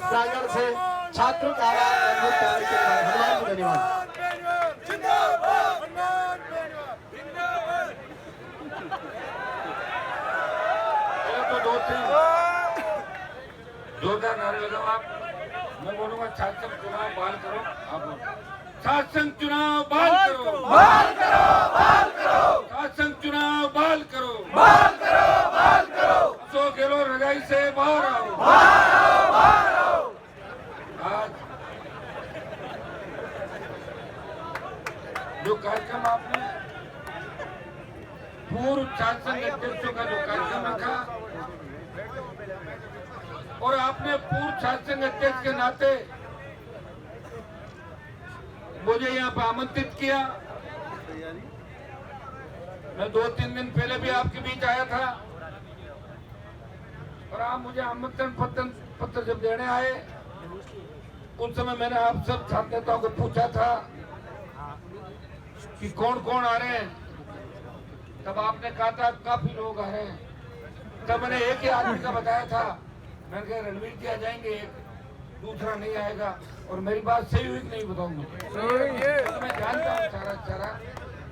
प्रांगण से छात्रों का आवाज हनुमान जी धन्यवाद। तो दो तीन जोरदार नारे लगाओ आप। मैं बोलूंगा छात्र संघ चुनाव बहाल करो, आप बोलो छात्र संघ चुनाव बहाल करो, बहाल करो, बहाल करो, छात्र संघ चुनाव बहाल करो, बहाल करो, बहाल करो, सो खेलो रजाई से बाहर आओ, बाहर आओ, बाहर आओ। आज जो कार्यक्रम आपने पूर्व छात्र संघ अध्यक्षों का जो कार्यक्रम रखा और आपने पूर्व छात्र संघ अध्यक्ष के नाते मुझे यहाँ पर आमंत्रित किया। मैं 2-3 दिन पहले भी आपके बीच आया था और आप मुझे आमंत्रण पत्र जब देने आए उस समय मैंने आप सब छात्र नेताओं को पूछा था कि कौन कौन आ रहे हैं। तब आपने कहा था काफी लोग आ रहे हैं। तब मैंने एक ही आदमी का बताया था, मैंने कहा रणवीर जी आ जाएंगे, एक दूसरा नहीं आएगा। और मेरी बात सही हुई कि नहीं बताऊंगा, तो मैं जानता हूँ सारा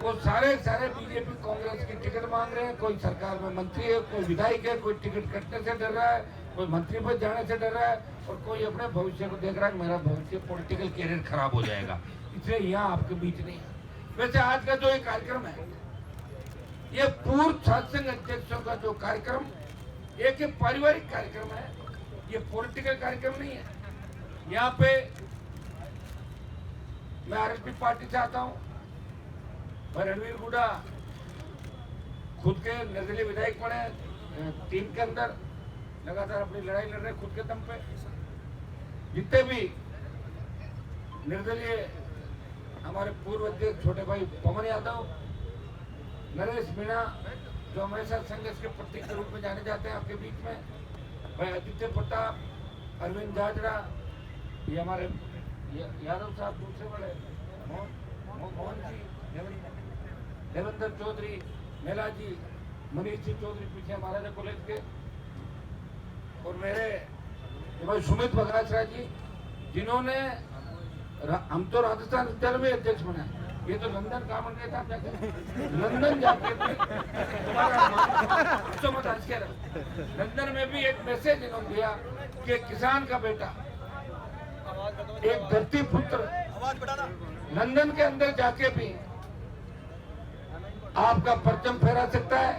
वो सारे बीजेपी कांग्रेस की टिकट मांग रहे हैं। कोई सरकार में मंत्री है, कोई विधायक है, कोई टिकट कटने से डर रहा है, कोई मंत्री पद जाने से डर रहा है और कोई अपने भविष्य को देख रहा है मेरा भविष्य पॉलिटिकल कैरियर खराब हो जाएगा, इसलिए यहाँ आपके बीच नहीं है। वैसे आज का जो ये कार्यक्रम है, ये पूर्व छात्र संघ अध्यक्षों का जो कार्यक्रम एक पारिवारिक कार्यक्रम है, ये पॉलिटिकल कार्यक्रम नहीं है। यहाँ पे मैं आरएसपी पार्टी से आता हूँ, मैं रणवीर गुड्डा खुद के निर्दलीय विधायक बने, टीम के अंदर लगातार अपनी लड़ाई लड़ रहे खुद के दम पे। जितने भी निर्दलीय हमारे पूर्व अध्यक्ष छोटे भाई पवन यादव, नरेश मीणा जो हमेशा संघर्ष के प्रतीक के रूप में जाने जाते हैं आपके बीच में, भाई आदित्य प्रताप, अरविंद जाजरा, ये हमारे यादव साहब दूसरे बड़े, मोहन जी, देवेंद्र चौधरी, मेला जी, मनीष जी चौधरी पीछे महाराजा कॉलेज के, और मेरे भाई सुमित बघाचरा जी, जिन्होंने हम तो राजस्थान विद्यालय में अध्यक्ष बने, ये तो लंदन काम गए था, लंदन जाके लंदन में भी एक मैसेज इन्होंने दिया कि किसान का बेटा एक धरती पुत्र लंदन के अंदर जाके भी आपका परचम फहरा सकता है।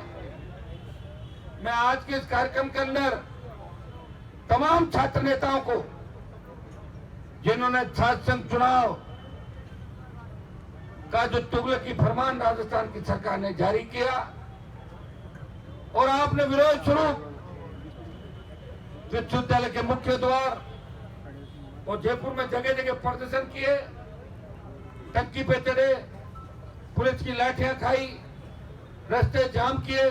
मैं आज के इस कार्यक्रम के अंदर तमाम छात्र नेताओं को जिन्होंने छात्र संघ चुनाव का जो तुगलकी फरमान राजस्थान की सरकार ने जारी किया और आपने विरोध स्वरूप विश्वविद्यालय के मुख्य द्वार और जयपुर में जगह जगह प्रदर्शन किए, टंकी पे चढ़े, पुलिस की लाठियां खाई, रास्ते जाम किए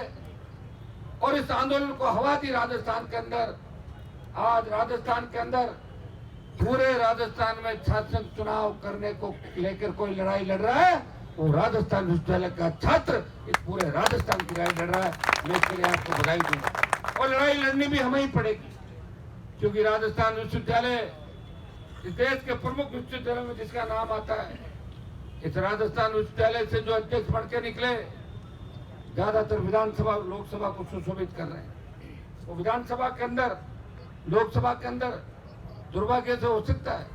और इस आंदोलन को हवा दी राजस्थान के अंदर। आज राजस्थान के अंदर पूरे राजस्थान में छात्र संघ चुनाव करने को लेकर कोई लड़ाई लड़ रहा है, वो राजस्थान विश्वविद्यालय का छात्र इस पूरे राजस्थान की लड़ाई लड़ रहा है। मैं इसके लिए आपको बधाई दूंगा और लड़ाई लड़नी भी हमें ही पड़ेगी, क्योंकि राजस्थान विश्वविद्यालय इस देश के प्रमुख विश्वविद्यालय में जिसका नाम आता है, इस राजस्थान विश्वविद्यालय से जो अध्यक्ष बन के निकले ज्यादातर विधानसभा और लोकसभा को सुशोभित कर रहे हैं। वो विधानसभा के अंदर, लोकसभा के अंदर दुर्भाग्य से हो सकता है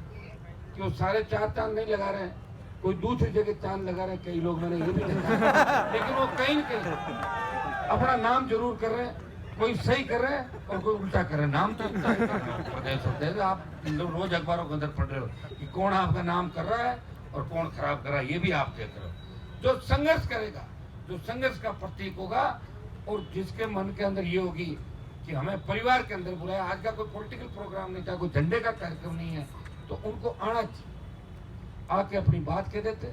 कि वो सारे 4 चांद नहीं लगा रहे हैं, कोई दूसरी जगह चांद लगा रहे हैं, कई लोग मैंने ये भी देखा, लेकिन वो कहीं न कहीं अपना नाम जरूर कर रहे हैं। कोई सही कर रहे हैं और कोई उल्टा कर रहे हैं। नाम तो प्रदेश होते हैं, आप रोज अखबारों के अंदर पढ़ रहे हो कि कौन आपका नाम कर रहा है और कौन खराब कर रहा है, ये भी आप देख रहे हो। जो संघर्ष करेगा, जो संघर्ष का प्रतीक होगा और जिसके मन के अंदर ये होगी कि हमें परिवार के अंदर बुलाया, आज का कोई पॉलिटिकल प्रोग्राम नहीं था, कोई झंडे का कार्यक्रम नहीं है, तो उनको आना चाहिए, आके अपनी बात कह देते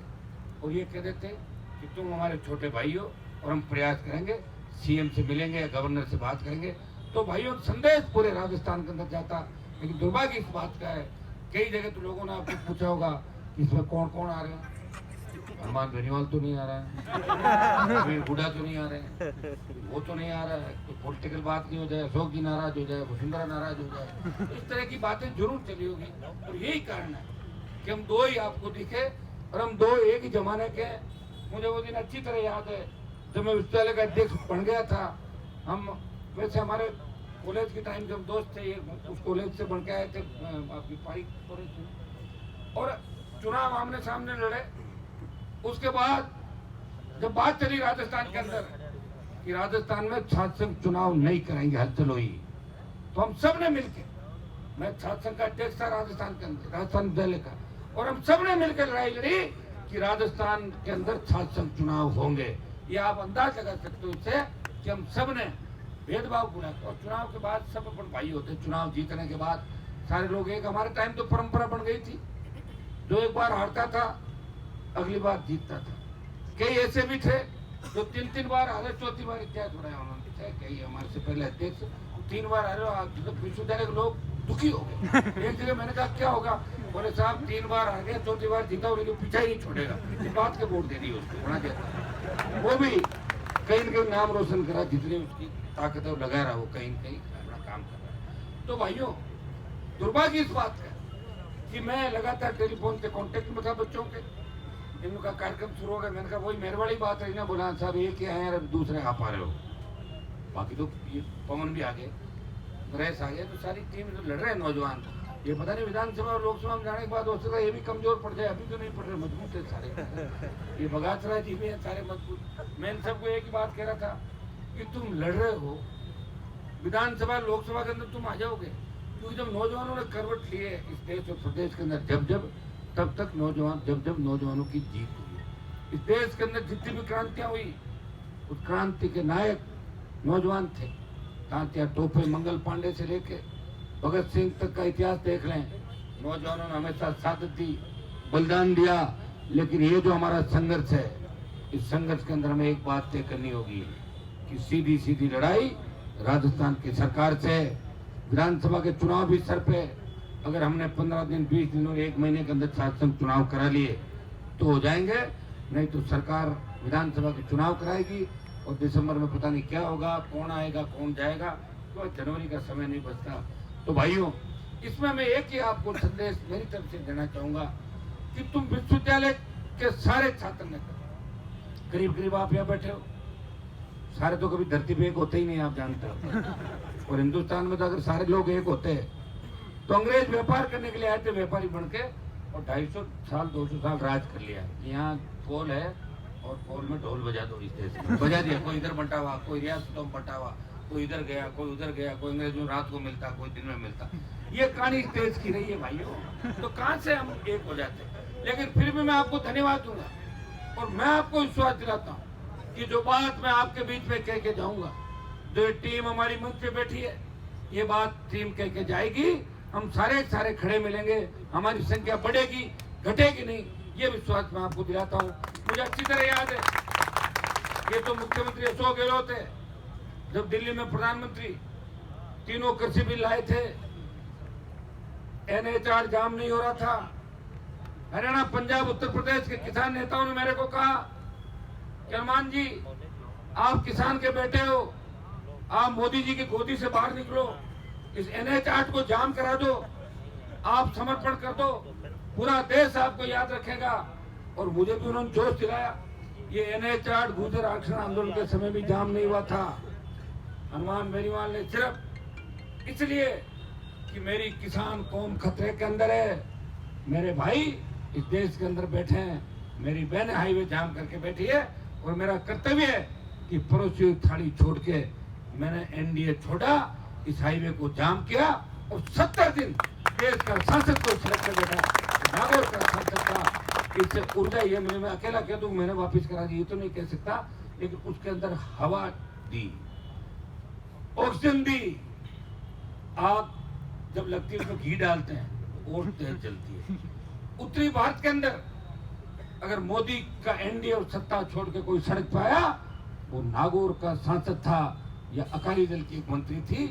और ये कह देते कि तुम हमारे छोटे भाई हो और हम प्रयास करेंगे, सीएम से मिलेंगे, गवर्नर से बात करेंगे। तो भाइयों संदेश पूरे राजस्थान के अंदर जाता। लेकिन दुर्भाग्य इस बात का है, कई जगह तो लोगों ने आपको पूछा होगा कि इसमें कौन कौन आ रहे हैं, हनुमान बेनीवाल तो नहीं आ रहा है, अभी बूढ़ा तो नहीं आ रहे हैं, वो तो नहीं आ रहा है, तो पॉलिटिकल बात नहीं हो जाए, अशोक जी नाराज हो जाए, वसुंधरा नाराज हो जाए, इस तरह की बातें जरूर चली होगी। और यही कारण है कि हम दो ही आपको दिखे और हम दो एक ही जमाने के हैं। मुझे वो दिन अच्छी तरह याद है जब मैं विश्वविद्यालय का अध्यक्ष बन गया था। हम वैसे हमारे कॉलेज के टाइम जब दोस्त थे, उस कॉलेज से बन के आए थे आपकी पारिक कॉलेज से, और चुनाव आमने सामने लड़े। उसके बाद जब बात चली राजस्थान के अंदर कि राजस्थान में छात्र संघ चुनाव नहीं कराएंगे, हलचल हुई, तो हम सब ने मिलकर, मैं छात्र संघ का अध्यक्ष था राजस्थान के अंदर, राजस्थान विद्यालय का, और हम सब ने मिलकर लड़ाई लड़ी कि राजस्थान के अंदर छात्र संघ चुनाव होंगे। ये आप अंदाज लगा सकते हो इससे कि हम सब ने भेदभाव पूरा। और चुनाव के बाद सब अपन भाई होते, चुनाव जीतने के बाद सारे लोग एक। हमारे टाइम तो परंपरा बन गई थी, जो एक बार हारता था अगली बार जीतता था। कई ऐसे भी थे जो 3 बार हारे, चौथी बार इतिहास बनाया उन्होंने। कई हमारे से पहले अध्यक्ष 3 बार हारे, तो विश्वविद्यालय के लोग दुखी हो गए। एक जगह मैंने कहा क्या होगा, बोले साहब 3 बार हार गया, चौथी बार जीता, लेकिन पीछा ही नहीं छोड़ेगा। इस बात के वोट दे दी उसको, बना देता। वो भी कहीं न कहीं नाम रोशन करा, जितनी उसकी ताकत है लगा रहा, वो कहीं न कहीं अपना काम कर रहा है। तो भाइयों, दुर्भाग्य इस बात का कि मैं लगातार टेलीफोन के कांटेक्ट में था बच्चों के। इनका कार्यक्रम शुरू हो गया, मैंने कहा वही मेरे वाली बात रही ना, बोला साहब एक ही आए हैं, दूसरे आप आ रहे हो। बाकी तो ये पवन भी आ गए, नरेश आ गए, तो सारी टीम जो लड़ रहे हैं नौजवान, ये पता नहीं विधानसभा और लोकसभा में जाने के बाद हो सकता है ये भी कमजोर पड़ जाए। अभी तो नहीं पड़ रहे, मजबूत है सारे। ये बगासराय जी भी है सारे मजबूत। मैं इन सबको एक ही बात कह रहा था कि तुम लड़ रहे हो विधानसभा लोकसभा के अंदर, तुम आ जाओगे, क्योंकि जब नौजवानों ने करवट लिए इस देश और प्रदेश के अंदर, तब तक नौजवान, जब नौजवानों की जीत हुई इस देश के अंदर, जितनी भी क्रांतियां हुई, उस क्रांति के नायक नौजवान थे। तांत्या टोपे, मंगल पांडे से लेके भगत सिंह तक का इतिहास देख लें, नौजवानों ने हमेशा साथ दी, बलिदान दिया। लेकिन ये जो हमारा संघर्ष है, इस संघर्ष के अंदर हमें एक बात तय करनी होगी कि सीधी लड़ाई राजस्थान की सरकार से। विधानसभा के चुनाव भी सर पे, अगर हमने 15 दिन, 20 दिन और 1 महीने के अंदर छात्र संघ चुनाव करा लिए तो हो जाएंगे, नहीं तो सरकार विधानसभा के चुनाव कराएगी और दिसंबर में पता नहीं क्या होगा, कौन आएगा कौन जाएगा, तो जनवरी का समय नहीं बचता। तो भाइयों, इसमें मैं एक ही आपको संदेश मेरी तरफ से देना चाहूंगा कि तुम विश्वविद्यालय के सारे छात्र नेता, करीब आप यहाँ बैठे हो, सारे तो कभी धरती पे एक होते ही नहीं, आप जानते हो। और हिंदुस्तान में तो अगर सारे लोग एक होते तो अंग्रेज व्यापार करने के लिए आए थे, व्यापारी बन के, और 250 साल 200 साल राज कर लिया। यहाँ पोल है और पोल में ढोल बजा दो, इस देश में बजा दिया। कोई इधर बंटा हुआ, कोई रियासतों में बंटा हुआ, कोई इधर गया, कोई उधर गया, कोई अंग्रेज में रात को मिलता, कोई दिन में मिलता। ये कहानी इस देश की रही है भाइयों। तो कहाँ से हम एक हो जाते, लेकिन फिर भी मैं आपको धन्यवाद दूंगा और मैं आपको विश्वास दिलाता हूँ कि जो बात मैं आपके बीच में कह के जाऊंगा, जो ये टीम हमारी मंच पे बैठी है, ये बात टीम कह के जाएगी। हम सारे खड़े मिलेंगे, हमारी संख्या बढ़ेगी, घटेगी नहीं, ये विश्वास मैं आपको दिलाता हूँ। मुझे अच्छी तरह याद है, ये तो मुख्यमंत्री अशोक गहलोत है, जब दिल्ली में प्रधानमंत्री तीनों कृषि बिल लाए थे, NH-8 जाम नहीं हो रहा था। हरियाणा, पंजाब, उत्तर प्रदेश के किसान नेताओं ने मेरे को कहा कि हनुमान जी, आप किसान के बेटे हो, आप मोदी जी की गोदी से बाहर निकलो, इस NH-8 को जाम करा दो, आप समर्पण कर दो, पूरा देश आपको याद रखेगा। और मुझे भी उन्होंने जोश दिलाया। ये NH-8 गुर्जर आरक्षण आंदोलन के समय भी जाम नहीं हुआ था। हनुमान बेनीवाल ने सिर्फ इसलिए कि मेरी किसान कौम खतरे के अंदर है, मेरे भाई इस देश के अंदर बैठे हैं, मेरी बहन हाईवे जाम करके बैठी है, और मेरा कर्तव्य है कि पड़ोसी थाली छोड़ के मैंने NDA छोड़ा, इस हाईवे को जाम किया, और 70 दिन देश का सांसद को सिलेक्ट कर बैठा, नागौर का सांसद था। इससे ऊर्जा ये मिली, मैं अकेला कह दूं मैंने वापिस करा दी, ये तो नहीं कह सकता, लेकिन उसके अंदर हवा दी, ऑक्सीजन दी। आग जब लगती है उसमें घी डालते हैं तो और तेज जलती है। उत्तरी भारत के अंदर अगर मोदी का NDA और सत्ता छोड़ के कोई सड़क पे आया, वो नागौर का सांसद था या अकाली दल की एक मंत्री थी,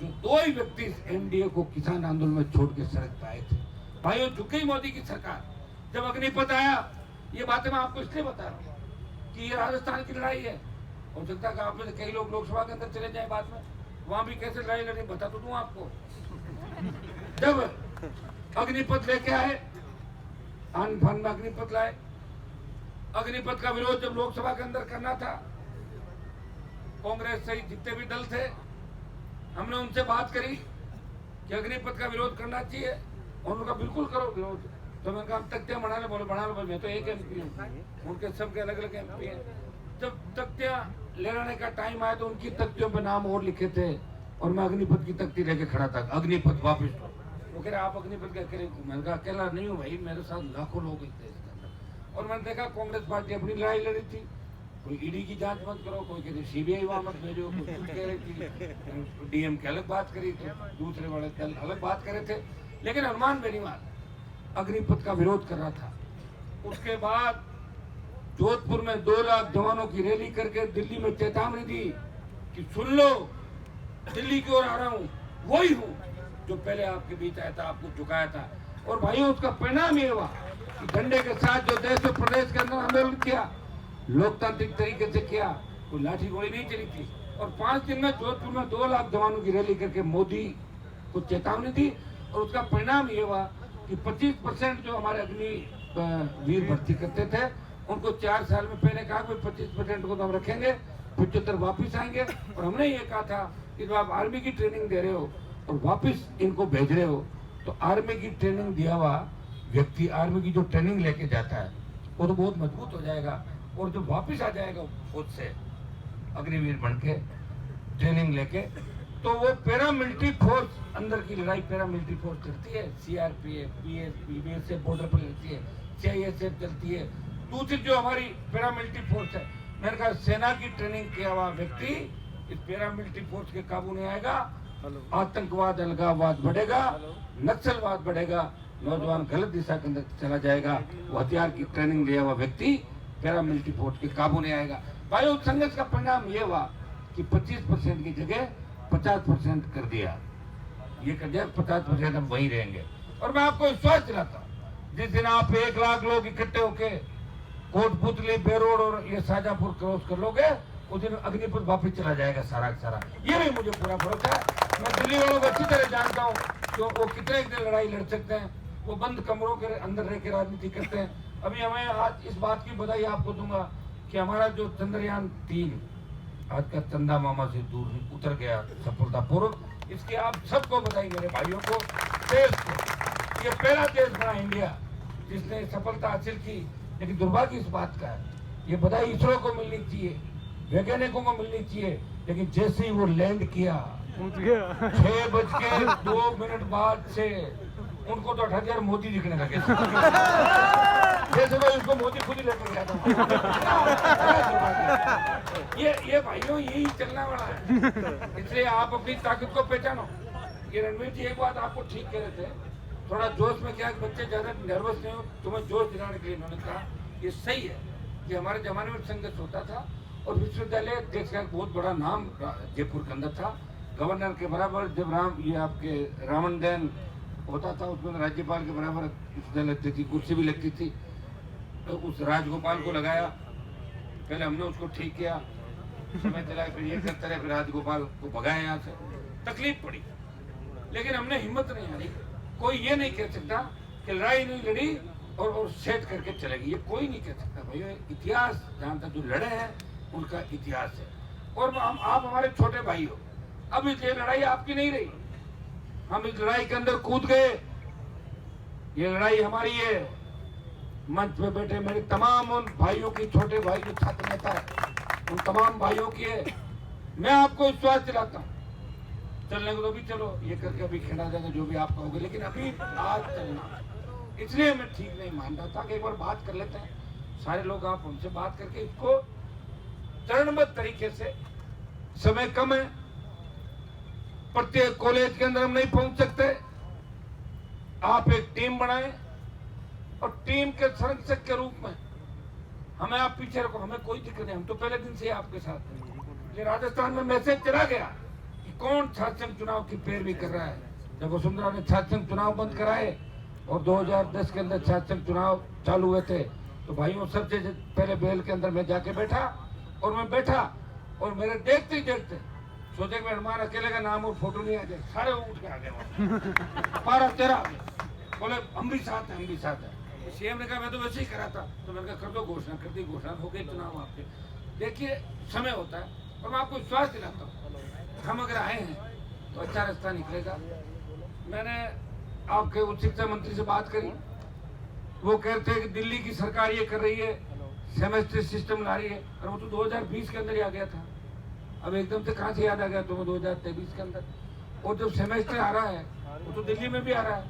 जो 2 ही व्यक्ति इस NDA को किसान आंदोलन में छोड़ के सड़क पे आए थे। भाइयों, झुकी मोदी की सरकार। जब अग्निपथ आया ये बातें मैं आपको इसलिए बता रहा हूँ कि ये राजस्थान की लड़ाई है। हो सकता है कि आप में से कई लोग लोकसभा के अंदर चले जाए बाद में, वहां भी कैसे लड़ाई लड़ी बता तो दूं आपको। जब अग्निपथ लेके आए, आन फान में अग्निपथ लाए, अग्निपथ का विरोध जब लोकसभा के अंदर करना था, कांग्रेस सहित जितने भी दल थे, हमने उनसे बात करी कि अग्निपथ का विरोध करना चाहिए, और उनका बिल्कुल करो विरोध। तो मैंने कहा तख्तियां बना ले, बोले बना लो। मैं तो एक MP हूँ, उनके सबके अलग अलग MP हैं। जब तख्तियां ले लाने का टाइम आया तो उनकी तख्तियों पे नाम और लिखे थे, और मैं अग्निपथ की तख्ती लेके खड़ा था। अग्निपथ वापिस। वो कह रहे आप अग्निपथ क्या करें? मैंने कहा अकेला नहीं हूँ भाई, मेरे साथ लाखों लोग थे इसके अंदर। और मैंने देखा कांग्रेस पार्टी अपनी लड़ाई लड़ी थी, कोई ईडी की जांच मत करो, कोई कहते CBI वहां मत भेजो, कोई कुछ कह रही थी, DM के अलग बात करी थी, दूसरे वाले दल अलग बात करे थे। लेकिन हनुमान बेनीवाल अग्निपथ का विरोध कर रहा था। उसके बाद जोधपुर में 2 लाख जवानों की रैली करके दिल्ली में चेतावनी दी कि सुन लो, दिल्ली की ओर आ रहा हूँ, वही हूँ जो पहले आपके बीच आया था, आपको झुकाया था। और भाइयों, उसका परिणाम ये हुआ कि डंडे के साथ जो देश और प्रदेश के अंदर आंदोलन किया, लोकतांत्रिक तरीके से किया, कोई लाठी गोली नहीं चली थी। और 5 दिन में जोधपुर में 2 लाख जवानों की रैली करके मोदी को चेतावनी दी। और उसका परिणाम ये हुआ कि 25% जो हमारे अग्निवीर भर्ती करते थे, उनको 4 साल में पहले कहा कि 25% को तो हम रखेंगे, 75 वापिस आएंगे। और हमने ये कहा था कि जब आप आर्मी की ट्रेनिंग दे रहे हो और वापिस इनको भेज रहे हो, तो आर्मी की ट्रेनिंग दिया हुआ व्यक्ति आर्मी की जो ट्रेनिंग लेके जाता है वो तो बहुत मजबूत हो जाएगा, और जो वापिस आ जाएगा फौज से अग्निवीर बन के ट्रेनिंग लेके, तो वो पैरामिलिट्री फोर्स, अंदर की लड़ाई पैरामिलिट्री फोर्स चलती है। CRPF, BSP, BSF बॉर्डर पर चलती है, CISF चलती है। दूसरी जो हमारी पैरामिलिट्री फोर्स है, मैंने कहा सेना की ट्रेनिंग किया हुआ व्यक्ति इस पैरामिलिट्री फोर्स के काबू नहीं आएगा। आतंकवाद, अलगाववाद बढ़ेगा, नक्सलवाद बढ़ेगा, नौजवान गलत दिशा के अंदर चला जाएगा। वो हथियार की ट्रेनिंग लिया हुआ व्यक्ति पैरामिलिट्री फोर्स के काबू नहीं आएगा। भाई, उस संघर्ष का परिणाम ये हुआ कि 25% की जगह 50% कर दिया। ये कर दिया 50% हम वहीं रहेंगे। और मैं आपको विश्वास दिलाता हूँ, जिस दिन आप 1 लाख लोग इकट्ठे होके कोटपुतली, बेरोड और ये शाहजहांपुर क्रॉस कर लोगे, उस दिन अग्निपथ वापिस चला जाएगा सारा का सारा। ये भी मुझे पूरा भरोसा है। मैं दिल्ली वालों को अच्छी तरह जानता हूँ कि वो कितने दिन लड़ाई लड़ सकते हैं। वो बंद कमरों के अंदर रह के राजनीति करते हैं। अभी हमें आज इस बात की बधाई आपको दूंगा कि हमारा जो चंद्रयान 3 आज का चंदा मामा से दूर उतर गया सफलतापूर्वक। इसकी आप सबको बधाई, मेरे भाइयों को, देश को। ये पहला देश बना इंडिया जिसने सफलता हासिल की। लेकिन दुर्भाग्य इस बात का है, ये बधाई इसरो को मिलनी चाहिए, वैज्ञानिकों को मिलनी चाहिए। लेकिन जैसे ही वो लैंड किया 6:02 बाद से उनको तो 8,000 मोदी दिखने लगे। जैसे भाई उसको मोदी खुद ही लेकर गया था। ये भाइयों यही चलना वाला है। इसलिए आप अपनी ताकत को पहचानो। ये रणवीर जी एक बात आपको ठीक कह रहे थे, थोड़ा जोश में क्या बच्चे ज्यादा नर्वस नहीं हो, तुम्हें जोश दिलाने के लिए इन्होंने कहा। ये सही है कि हमारे जमाने में संघर्ष होता था, और विश्वविद्यालय देश का एक बहुत बड़ा नाम जयपुर के अंदर था। गवर्नर के बराबर जब ये आपके रावण दहन होता था, उसमें राज्यपाल के बराबर विश्वविद्यालय लगती थी, कुर्सी भी लगती थी। तो उस राजगोपाल को लगाया, पहले हमने उसको ठीक किया, समय चला, फिर ये करते रहे, फिर राजगोपाल को भगाया यहाँ से। तकलीफ पड़ी, लेकिन हमने हिम्मत नहीं हारी। कोई ये नहीं कह सकता कि लड़ाई नहीं लड़ी और सेट करके चलेगी, ये कोई नहीं कह सकता। भैया इतिहास जानता, जो लड़े हैं उनका इतिहास है। और आप हमारे छोटे भाई हो, अब ये लड़ाई आपकी नहीं रही, हम इस लड़ाई के अंदर कूद गए। ये लड़ाई हमारी है। मंच पे बैठे मेरे तमाम उन भाइयों की, छोटे भाई जो छात्र नेता है, उन तमाम भाइयों की है। मैं आपको विश्वास दिलाता हूँ, चलने को तो भी चलो, ये करके अभी खेला जाएगा जो भी आप कहोगे, लेकिन अभी आज चलना, इसलिए मैं ठीक नहीं मान रहा था कि एक बार बात कर लेते हैं सारे लोग। आप उनसे बात करके इसको चरणबद्ध तरीके से, समय कम है, प्रत्येक कॉलेज के अंदर हम नहीं पहुंच सकते। आप एक टीम बनाएं और टीम के संरक्षक के रूप में हमें आप पीछे रखो, हमें कोई दिक्कत नहीं, हम तो पहले दिन से आपके साथ हैं। ये राजस्थान में मैसेज चला गया कि कौन छात्र संघ चुनाव की पैरवी कर रहा है। जब वसुंधरा ने छात्र संघ चुनाव बंद कराए और 2010 के अंदर छात्र संघ चुनाव चालू हुए थे, तो भाइयों सबसे पहले बेल के अंदर मैं जाके बैठा और मैं बैठा और मेरे देखते ही देखते सोचे कि हनुमान अकेले का नाम और फोटो नहीं आ जाए, सारे उठ के आ गए 12-13 आ गए, बोले हम भी साथ हैं, हम भी साथ हैं। सीएम ने कहा मैं तो वैसे ही करा था, तो मैंने कहा कर दो घोषणा, कर दी घोषणा, हो गए चुनाव आपके। देखिए समय होता है और मैं आपको विश्वास दिलाता हूँ हम अगर आए हैं तो अच्छा रास्ता निकलेगा। मैंने आपके उच्च शिक्षा मंत्री से बात करी, वो कहते हैं कि दिल्ली की सरकार ये कर रही है, सेमेस्टर सिस्टम ला रही है, और वो तो 2020 के अंदर ही आ गया था। अब एकदम से कहाँ से याद आ गया तुम्हें 2023 के अंदर? और जब सेमेस्टर आ रहा है वो तो दिल्ली में भी आ रहा है,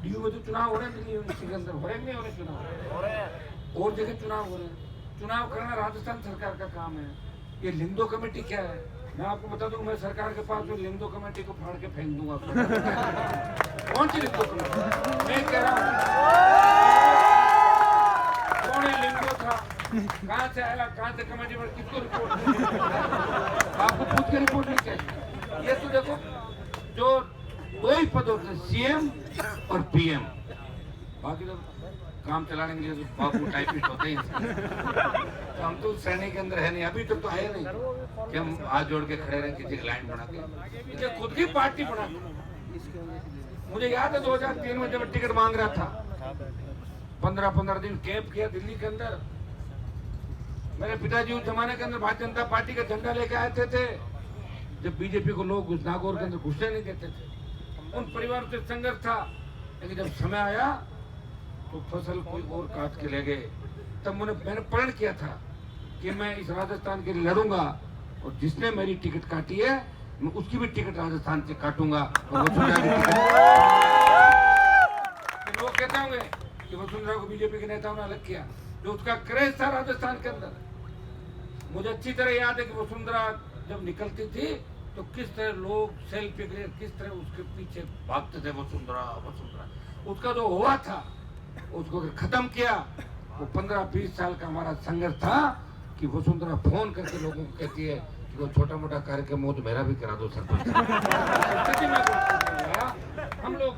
डीयू में तो चुनाव हो रहे हैं, दिल्ली यूनिवर्सिटी के अंदर हो रहे नहीं हो रहे चुनाव, और जगह चुनाव हो रहे हैं। चुनाव करना राजस्थान सरकार का काम है। ये लिंगदो कमेटी क्या है, मैं आपको बता दूं, मैं सरकार के पास जो लिंगदो कमेटी को फाड़ के फेंक दूंगा। कौन सी लिंगदो कमेटी? मैं कह रहा हूँ कौन है लिंगदो था, कहाँ से आया, कहाँ से कमेटी पर किसको रिपोर्ट, आपको पूछ के रिपोर्ट नहीं चाहिए। ये तो देखो जो दो ही पद होते हैं, सीएम और पीएम, बाकी तो काम चलाने के लिए तो बाबू टाइपिस्ट होते ही। तो हम तो सैनिक के अंदर है नहीं, अभी तक तो आए नहीं कि हम हाथ जोड़ के खड़े रहे किसी लाइन बना के, खुद की पार्टी बना। मुझे याद है 2003 में जब टिकट मांग रहा था, 15-15 दिन कैंप किया दिल्ली के अंदर। मेरे पिताजी उस जमाने के अंदर भारतीय जनता पार्टी का झंडा लेके आए थे जब बीजेपी को लोग उस नागौर के अंदर घुसने नहीं देते थे। उन परिवार से संघर्ष था, लेकिन जब समय आया तो फसल कोई और काट के ले गए। तब मैंने प्रण किया था कि मैं इस राजस्थान के लिए लड़ूंगा, और जिसने मेरी टिकट काटी है मैं उसकी भी टिकट राजस्थान से काटूंगा। और लोग कहते होंगे कि वसुंधरा को बीजेपी के नेताओं ने अलग किया, जो उसका क्रेज था राजस्थान के अंदर। मुझे अच्छी तरह याद है कि वसुंधरा जब निकलती थी तो किस तरह लोग सेल्फी के लिए किस तरह उसके पीछे भागते थे, वसुंधरा वसुंधरा। उसका जो हुआ था उसको खत्म किया। वो 15-20 साल का हमारा संघर्ष था कि वसुंधरा फोन करके लोगों को कहती है कि वो छोटा मोटा कार्यक्रम हो तो मेरा भी करा दो सरपंच। हम लोग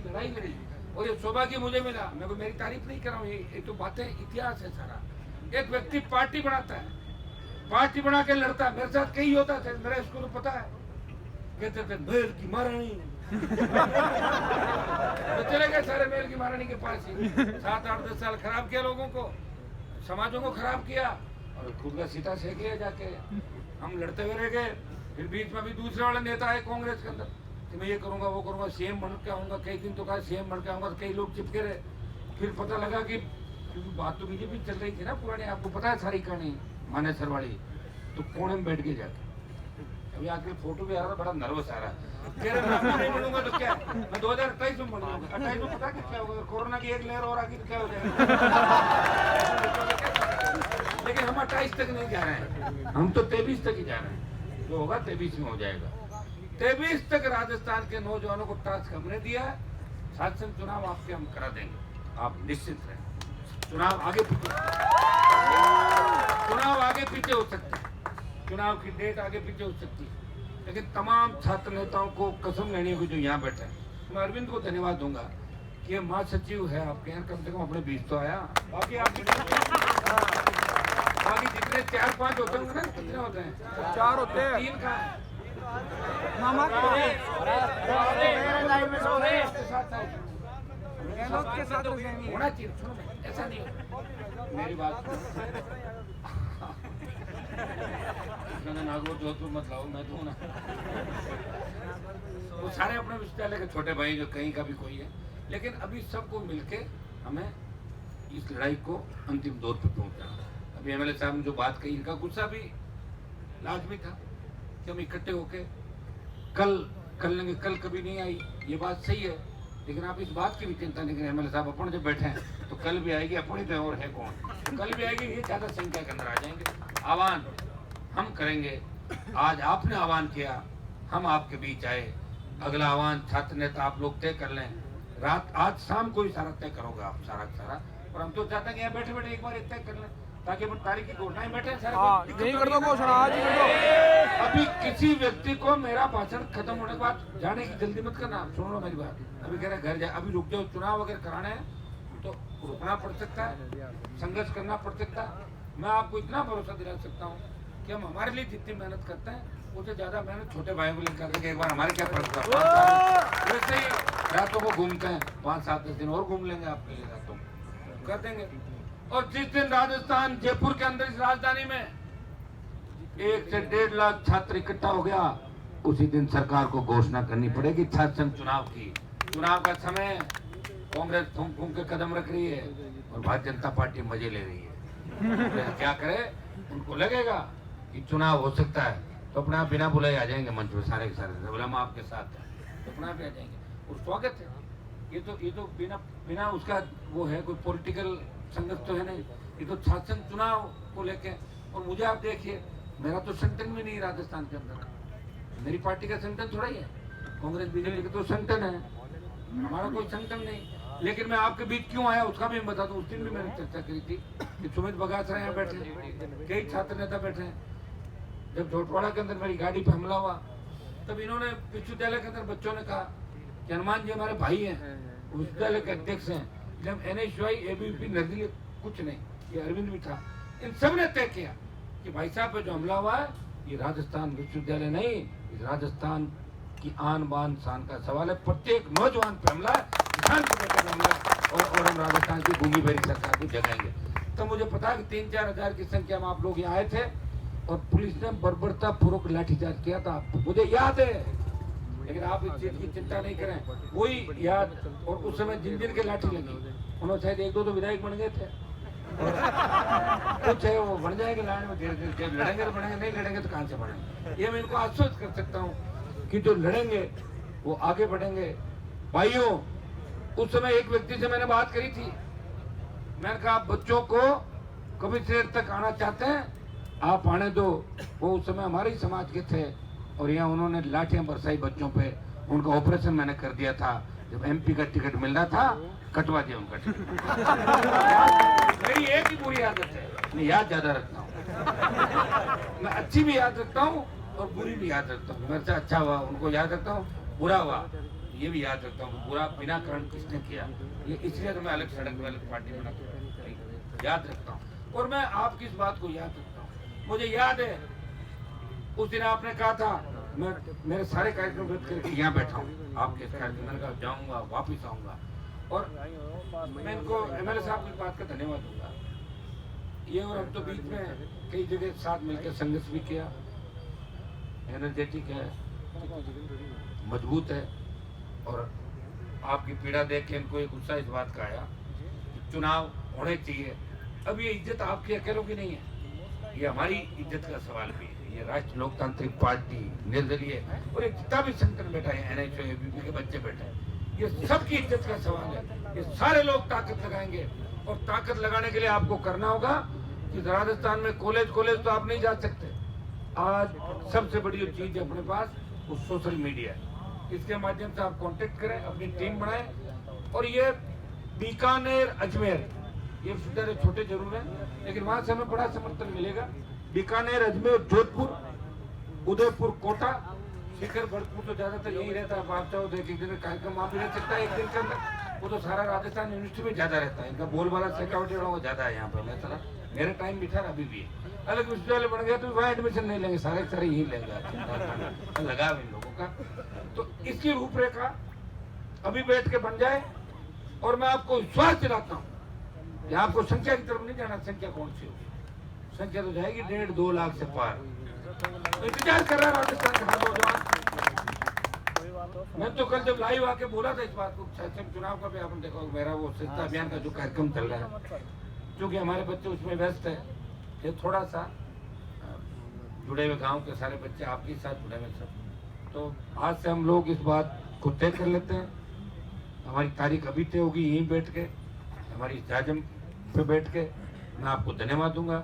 लड़ाई लड़ी और ये सौभाग्य मुझे मिला। मैं मेरी तारीफ नहीं कर रहा हूँ, ये तो बातें इतिहास है सारा। एक व्यक्ति पार्टी बनाता है, पार्टी बना के लड़ता है। मेरे साथ कई होता था, मेरा इसको तो पता है, कहते थे मेल की महारानी। तो चले गए सारे मेल की महारानी के पास ही। 7-8-10 साल खराब किया लोगों को, समाजों को खराब किया और खुद का सीता सेक लिया जाके। हम लड़ते हुए रह गए। फिर बीच में भी दूसरे वाले नेता है कांग्रेस के अंदर कि मैं ये करूंगा वो करूंगा, सीएम बन के आऊंगा। कई दिन तो कहा सीएम बन के आऊंगा, तो कई लोग चिपके रहे। फिर पता लगा कि क्योंकि बात तो बीजेपी चल रही थी ना पुरानी, आपको पता है सारी कहानी मानेसर वाली। तो कोने में बैठ के जाके अभी आके फोटो भी आ रहा, बड़ा नर्वस आ रहा है। नहीं बनूंगा तो क्या, मैं 2028 में बनूंगा। 28 में पता क्या होगा, कोरोना की एक लहर और आगे तो क्या हो जाएगा। लेकिन हम 28 तक नहीं जा रहे हैं, हम तो 23 तक ही जा रहे हैं। जो होगा 23 में हो जाएगा। 23 तक राजस्थान के नौजवानों को टास्क हमने दिया है। शासन चुनाव आपके हम करा देंगे, आप निश्चित रहें। चुनाव आगे पीछे हो सकते हैं, चुनाव की डेट आगे पीछे हो सकती है, लेकिन तमाम छात्र नेताओं को कसम लेनी होगी जो यहाँ बैठे हैं। मैं अरविंद को धन्यवाद दूंगा कि ये महासचिव है आपके यहाँ, कम से कम अपने बीच तो आया। बाकी जितने 4-5 होते होंगे ना, कितने होते हैं? 4 होते हैं, 3 का मामा के साथ होना चाहिए। ऐसा नहीं मेरी बात नागौर जोधपुर मत लाओ, मैं तो ना वो सारे अपने विश्वविद्यालय के छोटे भाई जो कहीं का भी कोई है, लेकिन अभी सबको मिलके हमें इस लड़ाई को अंतिम दौर पर पहुंचाना। अभी एमएलए साहब ने जो बात कही, इनका गुस्सा भी लाजमी था कि हम इकट्ठे होके कल लेंगे। कल कभी नहीं आई, ये बात सही है, लेकिन आप इस बात की भी चिंता नहीं करें। एमएलए साहब अपन जब बैठे हैं तो कल भी आएगी, अपनी पे और है कौन, तो कल भी आएगी। ये ज्यादा संख्या के अंदर आ जाएंगे। आह्वान हम करेंगे। आज आपने आह्वान किया, हम आपके बीच आए। अगला आह्वान छात्र नेता आप लोग तय कर लें। रात आज शाम को ही सारा तय करोगे आप, सारा। और हम तो चाहते हैं कि यहाँ बैठे बैठे एक बार तय कर लें, ताकि अपन तारीख की घोषणा बैठे नहीं कर दो घोषणा, आज ही कर दो। अभी किसी व्यक्ति को मेरा भाषण खत्म होने के बाद जाने की जल्दी मत करना। सुनो मेरी बात, अभी कह रहे घर जाए, अभी रुक जाओ। चुनाव अगर कराना है तो रुकना पड़ सकता है, संघर्ष करना पड़ सकता है। मैं आपको इतना भरोसा दिला सकता हूँ कि हम हमारे लिए जितनी मेहनत करते हैं उससे ज्यादा मेहनत छोटे भाइयों को लेकर करके एक बार हमारे क्या फर्क था, वैसे ही रातों को घूमते हैं, 5-7 दिन और घूम लेंगे आपके लिए, रातों कर देंगे। और जिस दिन राजस्थान जयपुर के अंदर इस राजधानी में 1 से 1.5 लाख छात्र इकट्ठा हो गया, उसी दिन सरकार को घोषणा करनी पड़ेगी छात्र संघ चुनाव की। चुनाव का समय कांग्रेस फूंक फूंक के कदम रख रही है और भारतीय जनता पार्टी मजे ले रही है। तो क्या करे, उनको लगेगा कि चुनाव हो सकता है तो अपने आप बिना बुलाए आ जाएंगे मंच पे, सारे के सारे बोला हम आपके साथ हैं, तो अपने आप आ जाएंगे और स्वागत है। ये तो बिना उसका वो है, कोई पॉलिटिकल संघर्ष तो है नहीं, ये तो शासन चुनाव को लेके। और मुझे आप देखिए, मेरा तो संगठन भी नहीं राजस्थान के अंदर, मेरी पार्टी का संगठन थोड़ा ही है, कांग्रेस बीजेपी का तो संगठन है, हमारा कोई संगठन नहीं। लेकिन मैं आपके बीच क्यों आया उसका भी बता दूं। उस दिन भी मैंने चर्चा करी थी कि सुमित बगासरा यहाँ बैठे, कई छात्र नेता बैठे हैं। जब झोटवाड़ा के अंदर मेरी गाड़ी पे हमला हुआ तब इन्होंने विश्वविद्यालय के अंदर बच्चों ने कहा कि हनुमान जी हमारे भाई हैं, विश्वविद्यालय के अध्यक्ष हैं। जब NSY ABVP निर्दलीय कुछ नहीं, ये अरविंद भी था, इन सब ने तय किया कि भाई साहब पे जो हमला हुआ है ये राजस्थान विश्वविद्यालय नहीं, इस राजस्थान की आन बान शान का सवाल है। प्रत्येक नौजवान पे हमला है, किसान को लेकर हमला है, और हम राजस्थान की भूमि भरी सरकार को जगाएंगे। तो मुझे पता है कि 3-4 हजार की संख्या में आप लोग यहाँ आए थे और पुलिस ने बर्बरता पूर्वक लाठीचार्ज किया था, मुझे याद है। लेकिन आप इस चीज की चिंता नहीं करें, वही याद। और उस समय जिन के लाठी लगी, उन्होंने शायद 1-2 तो विधायक बन गए थे, कुछ है वो बन जाएंगे लाइन में धीरे धीरे। जब लड़ेंगे तो बढ़ेंगे, नहीं लड़ेंगे तो कहाँ से बढ़ेंगे। ये मैं इनको आश्वस्त कर सकता हूँ कि जो लड़ेंगे वो आगे बढ़ेंगे। भाइयों, उस समय एक व्यक्ति से मैंने बात करी थी, मैंने कहा आप बच्चों को कभी देर तक आना चाहते हैं आप आने दो। वो उस समय हमारे समाज के थे और यहाँ उन्होंने लाठियां बरसाई बच्चों पे, उनका ऑपरेशन मैंने कर दिया था। जब MP का टिकट मिल रहा था कटवा दिया उनका टिकट। मेरी एक ही बुरी आदत है, मैं याद ज्यादा रखता हूँ। मैं अच्छी भी याद रखता हूँ और बुरी भी याद रखता हूँ। मेरे से अच्छा हुआ उनको याद रखता हूँ, बुरा हुआ ये भी याद रखता हूँ। बुरा बिना कारण किसने किया, ये इसलिए तो मैं अलग सड़क में अलग पार्टी बना याद रखता हूँ। और मैं आपकी इस बात को याद रखता हूँ। मुझे याद है उस दिन आपने कहा था मैं मेरे सारे कार्यक्रम रद्द करके यहाँ बैठा हूँ आपके कार्यक्रम, मैंने कहा जाऊँगा वापिस आऊँगा। और मैं इनको MLA साहब की बात का धन्यवाद दूंगा। ये और हम तो बीच में कई जगह साथ मिलकर संघर्ष भी किया, एनर्जेटिक है, मजबूत है। और आपकी पीड़ा देख के इनको एक उत्साह इस बात का आया कि चुनाव होने चाहिए। अब ये इज्जत आपकी अकेलों की नहीं है, ये हमारी इज्जत का सवाल भी है। ये राष्ट्रीय लोकतांत्रिक पार्टी, निर्दलीय और एक जितना भी संगठन बैठा है, NSY ABVP के बच्चे बैठे हैं, ये सबकी इज्जत का सवाल है। ये सारे लोग ताकत लगाएंगे और ताकत लगाने के लिए आपको करना होगा कि राजस्थान में कॉलेज तो आप नहीं जा सकते। आज सबसे बड़ी जो चीज है अपने पास वो सोशल मीडिया है। इसके माध्यम से आप कांटेक्ट करें, अपनी टीम बनाएं। और ये बीकानेर, अजमेर, ये विश्वविद्यालय छोटे जरूर हैं लेकिन वहां से हमें बड़ा समर्थन मिलेगा। बीकानेर, अजमेर, जोधपुर, उदयपुर, कोटा, शिखर, भरतपुर तो ज्यादातर यही रहता है। आप चाहो तो एक दिन कार्यक्रम वहाँ भी रह सकता है एक दिन के अंदर। वो तो सारा राजस्थान यूनिवर्सिटी में ज्यादा रहता है, इनका बोलबाला सिक्योरिटी वाला वो ज्यादा है यहाँ पे। मैं चला मेरे टाइम भी था, अभी भी है। अलग विश्वविद्यालय बन गया तो वहाँ एडमिशन नहीं लेंगे, सारे यही लेंगे, लगा इन लोगों का। तो इसकी रूपरेखा अभी बैठ के बन जाए। और मैं आपको विश्वास दिलाता हूँ कि आपको संख्या की तरफ नहीं जाना, संख्या कौन सी होगी, संख्या तो जाएगी 1.5-2 लाख से पार। तो इंतजार कर रहा है राजस्थान का हर नौजवान। मैं तो कल जब लाइव आके बोला था इस बात को, चुनाव का भी आपने देखा मेरा वो स्वच्छता अभियान का जो कार्यक्रम चल रहा है, क्योंकि हमारे बच्चे उसमें व्यस्त है। ये थोड़ा सा जुड़े हुए गांव के सारे बच्चे आपके साथ जुड़े हुए सब, तो आज से हम लोग इस बात को तय कर लेते हैं। हमारी तारीख अभी तय होगी यहीं बैठ के, हमारी जाजम पे बैठ के। मैं आपको धन्यवाद दूंगा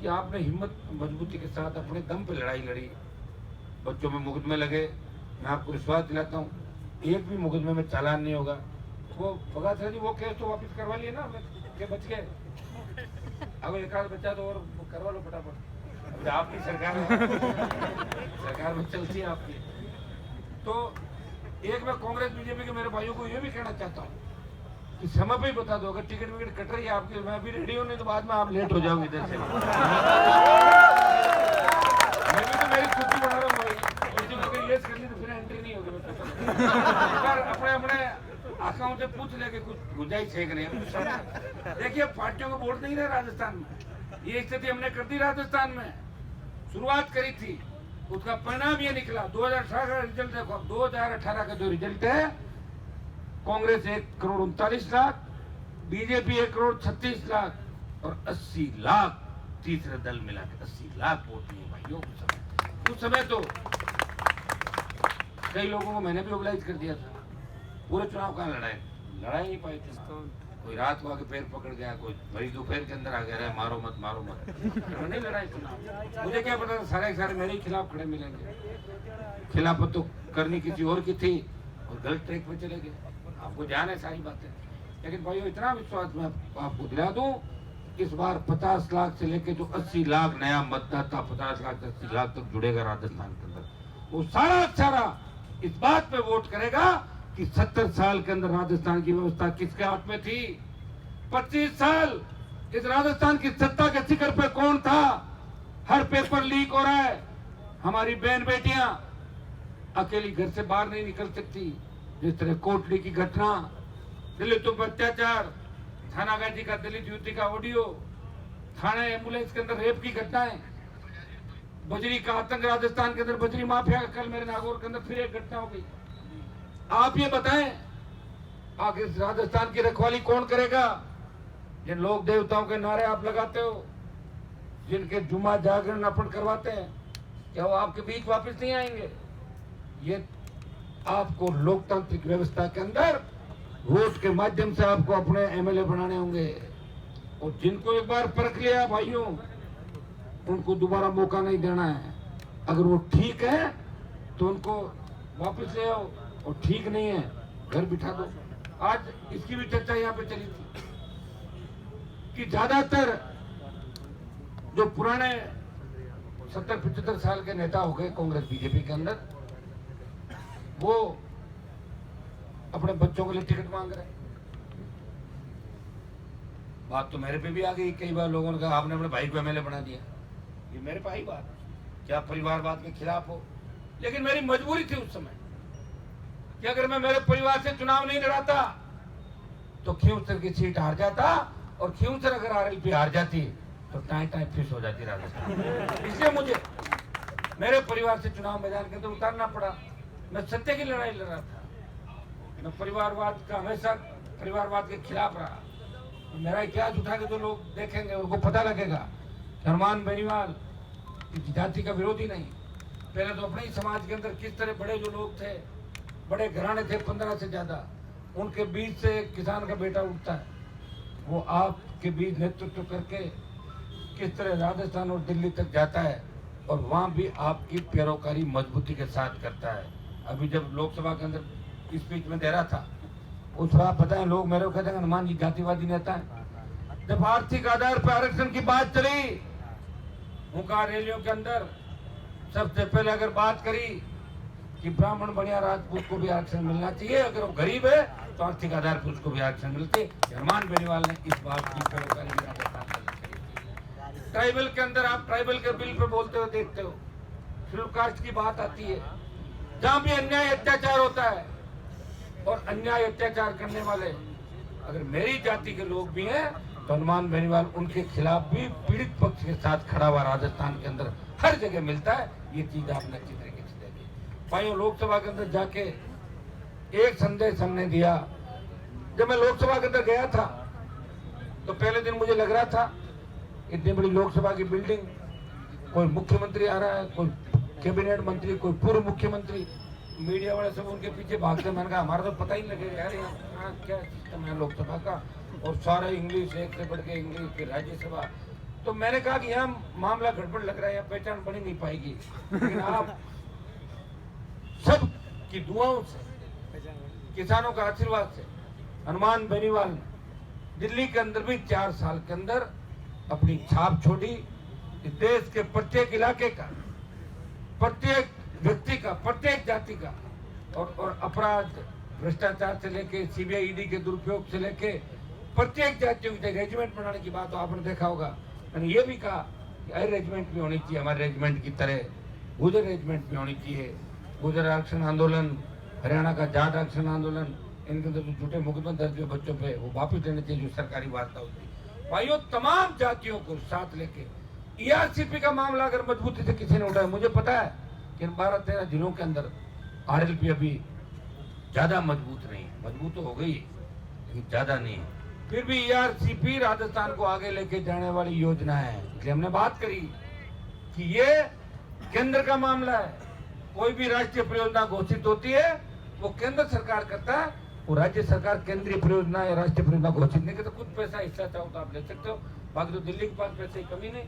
कि आपने हिम्मत मजबूती के साथ अपने दम पे लड़ाई लड़ी, बच्चों में मुकदमे लगे। मैं आपको विश्वास दिलाता हूँ एक भी मुकदमे में चालान नहीं होगा। वो बगासरा जी वो केस तो वापस करवा लिए ना, के बच गए। अब एक आध बच्चा तो और करवा लो फटाफट, आपकी सरकार है सरकार में चलती है आपकी। तो एक मैं कांग्रेस बीजेपी के मेरे भाइयों को ये भी कहना चाहता हूँ कि समय पे ही बता दो, अगर टिकट विकट कट रही है आपके, मैं अभी रेडी हूँ, नहीं तो बाद में आप लेट हो जाओगे इधर से। मैं भी तो मेरी छुट्टी बना रहा हूँ भाई, अगर ये कर ली तो फिर एंट्री नहीं होगी। अपने अपने आकाओं से पूछ ले कि कुछ गुंजाइश है कि नहीं। देखिए पार्टियों को वोट नहीं रहा राजस्थान में, ये स्थिति हमने कर दी राजस्थान में। शुरुआत करी थी, उसका परिणाम ये निकला। 2018 का रिजल्ट देखो, 2018 का जो रिजल्ट है, कांग्रेस 1,39,00,000, बीजेपी 1,36,00,000 और 80 लाख तीसरे दल मिला के 80 लाख वोट दिए भाइयों। उस समय तो कई लोगों को मैंने भी मोबिलाइज कर दिया था। पूरे चुनाव कहाँ लड़ाई नहीं पाई थी। कोई रात को आके पैर पकड़ गया, कोई भरी दोपहर के अंदर आ गया, मारो मत मारो मत, नहीं लड़ाई चुनाव। मुझे क्या पता था सारे सारे मेरे ही खिलाफ खड़े मिलेंगे। खिलाफत तो करनी किसी और की थी और गलत ट्रैक पे चले गए। आपको ध्यान है सारी बातें, लेकिन भाइयों इतना विश्वास मैं आपको दिला दूं, इस बार 50 लाख से लेके जो 80 लाख नया मतदाता 50 लाख से 80 लाख तक जुड़ेगा राजस्थान के अंदर, वो सारा इस बात पे वोट करेगा कि 70 साल के अंदर राजस्थान की व्यवस्था किसके हाथ में थी। 25 साल इस राजस्थान की सत्ता के शिखर पे कौन था। हर पेपर लीक हो रहा है, हमारी बहन बेटियां अकेली घर से बाहर नहीं निकल सकती। जिस तरह कोटली की घटना, दलितों पर अत्याचार, थाना गाजी का दलित युवती का ऑडियो, थाने एम्बुलेंस के अंदर रेप की घटनाएं, बजरी का आतंक राजस्थान के अंदर, बजरी माफिया का कल मेरे नागौर के अंदर फिर एक घटना हो गई। आप ये बताएं, आखिर राजस्थान की रखवाली कौन करेगा। जिन लोक देवताओं के नारे आप लगाते हो, जिनके जुमा जागरण अपन करवाते हैं, क्या वो आपके बीच वापस नहीं आएंगे। ये आपको लोकतांत्रिक व्यवस्था के अंदर वोट के माध्यम से आपको अपने एमएलए बनाने होंगे। और जिनको एक बार परख लिया भाइयों, उनको दोबारा मौका नहीं देना है। अगर वो ठीक है तो उनको वापस ले आओ, और ठीक नहीं है घर बिठा दो। आज इसकी भी चर्चा यहाँ पे चली थी कि ज्यादातर जो पुराने 70-75 साल के नेता हो गए कांग्रेस बीजेपी के अंदर, वो अपने बच्चों के लिए टिकट मांग रहे। बात तो मेरे पे भी आ गई, कई बार लोगों ने कहा आपने अपने भाई को एमएलए बना दिया। ये मेरे पे आई बात, क्या परिवारवाद के खिलाफ हो। लेकिन मेरी मजबूरी थी उस समय कि अगर मैं मेरे परिवार से चुनाव नहीं लड़ाता तो खींवसर की सीट हार जाता, और खींवसर अगर आरएलपी हार जाती तो टाई फिश हो जाती राजस्थान। इसलिए मुझे मेरे परिवार से चुनाव मैदान के अंदर उतारना पड़ा। मैं सत्य की लड़ाई लड़ रहा था, मैं परिवारवाद का हमेशा परिवारवाद के खिलाफ रहा। मेरा इतिहास उठा के तो लोग देखेंगे, उनको पता लगेगा कि हनुमान बेनीवाल जाति का विरोधी नहीं। पहले तो अपने ही समाज के अंदर किस तरह बड़े जो लोग थे, बड़े घराने थे 15 से ज्यादा, उनके बीच से किसान का बेटा उठता है, वो आपके बीच नेतृत्व करके किस तरह राजस्थान और दिल्ली तक जाता है, और वहां भी आपकी पैरोकारी मजबूती के साथ करता है। अभी जब लोकसभा के अंदर स्पीच में दे रहा था, उस बात बताएं, लोग मेरे को कहते हैं हनुमान जी जातिवादी नेता है। जब आर्थिक आधार पर आरक्षण की बात चली, उनका रैलियों के अंदर सबसे पहले अगर बात करी कि ब्राह्मण बनिया राजपूत को भी आरक्षण मिलना चाहिए, अगर वो गरीब है तो आर्थिक आधार पर उसको भी आरक्षण मिलते। हनुमान बेनीवाल ने इस बात की ट्राइबल के अंदर, आप ट्राइबल के बिल पे बोलते हो देखते हो, शेड्यूल कास्ट की बात आती है, जहां भी अन्याय अत्याचार होता है, और अन्याय अत्याचार करने वाले अगर मेरी जाति के लोग भी हैं तो हनुमान बेनीवाल उनके खिलाफ भी पीड़ित पक्ष के साथ खड़ा हुआ राजस्थान के अंदर हर जगह मिलता है। ये चीज आपने अच्छी तरीके से देखी। भाइयों, लोकसभा के अंदर जाके एक संदेश हमने दिया। जब मैं लोकसभा के अंदर गया था तो पहले दिन मुझे लग रहा था इतनी बड़ी लोकसभा की बिल्डिंग, कोई मुख्यमंत्री आ रहा है, कोई कैबिनेट मंत्री, कोई पूर्व मुख्यमंत्री, मीडिया वाले सब उनके पीछे भागते। मैंने कहा हमारा तो पता ही लगेगा यार यहाँ क्या सिस्टम है लोकसभा का, और सारे इंग्लिश, एक से बढ़ के इंग्लिश, फिर राज्यसभा। तो मैंने कहा कि यहाँ मामला गड़बड़ लग रहा है, यहाँ पहचान बनी नहीं पाएगी। लेकिन आप सब की दुआओं से, किसानों का आशीर्वाद से हनुमान बेनीवाल ने दिल्ली के अंदर भी 4 साल के अंदर अपनी छाप छोड़ी। इस देश के प्रत्येक इलाके का, प्रत्येक व्यक्ति का, प्रत्येक जाति का और अपराध भ्रष्टाचार से लेके सीबीआई ईडी के दुरुपयोग से लेके प्रत्येक जातियों की रेजिमेंट बनाने की बात तो आपने देखा होगा। मैंने ये भी कहा कि हर रेजिमेंट में होनी चाहिए हमारे रेजिमेंट की तरह गुजर रेजिमेंट में होनी चाहिए। गुजर आरक्षण आंदोलन, हरियाणा का जाट आरक्षण आंदोलन, इनके अंदर जो झूठे मुकदमे दर्ज हुए बच्चों पे वो वापस लेने चाहिए जो सरकारी वार्ता होती। भाइयों तमाम जातियों को साथ लेके ईआरसीपी का मामला अगर मजबूती से किसी ने उठाया, मुझे पता है कि इन 12-13 जिलों के अंदर आरएलपी अभी ज्यादा मजबूत नहीं है, मजबूत तो हो गई लेकिन ज्यादा नहीं है। फिर भी ईआरसीपी राजस्थान को आगे लेके जाने वाली योजना है। इसलिए हमने बात करी कि ये केंद्र का मामला है। कोई भी राष्ट्रीय परियोजना घोषित होती है वो केंद्र सरकार करता है, वो राज्य सरकार केंद्रीय परियोजना या राष्ट्रीय परियोजना घोषित नहीं करता। कुछ पैसा हिस्सा चाहो तो आप ले सकते हो, बाकी तो दिल्ली के पास पैसे की कमी नहीं,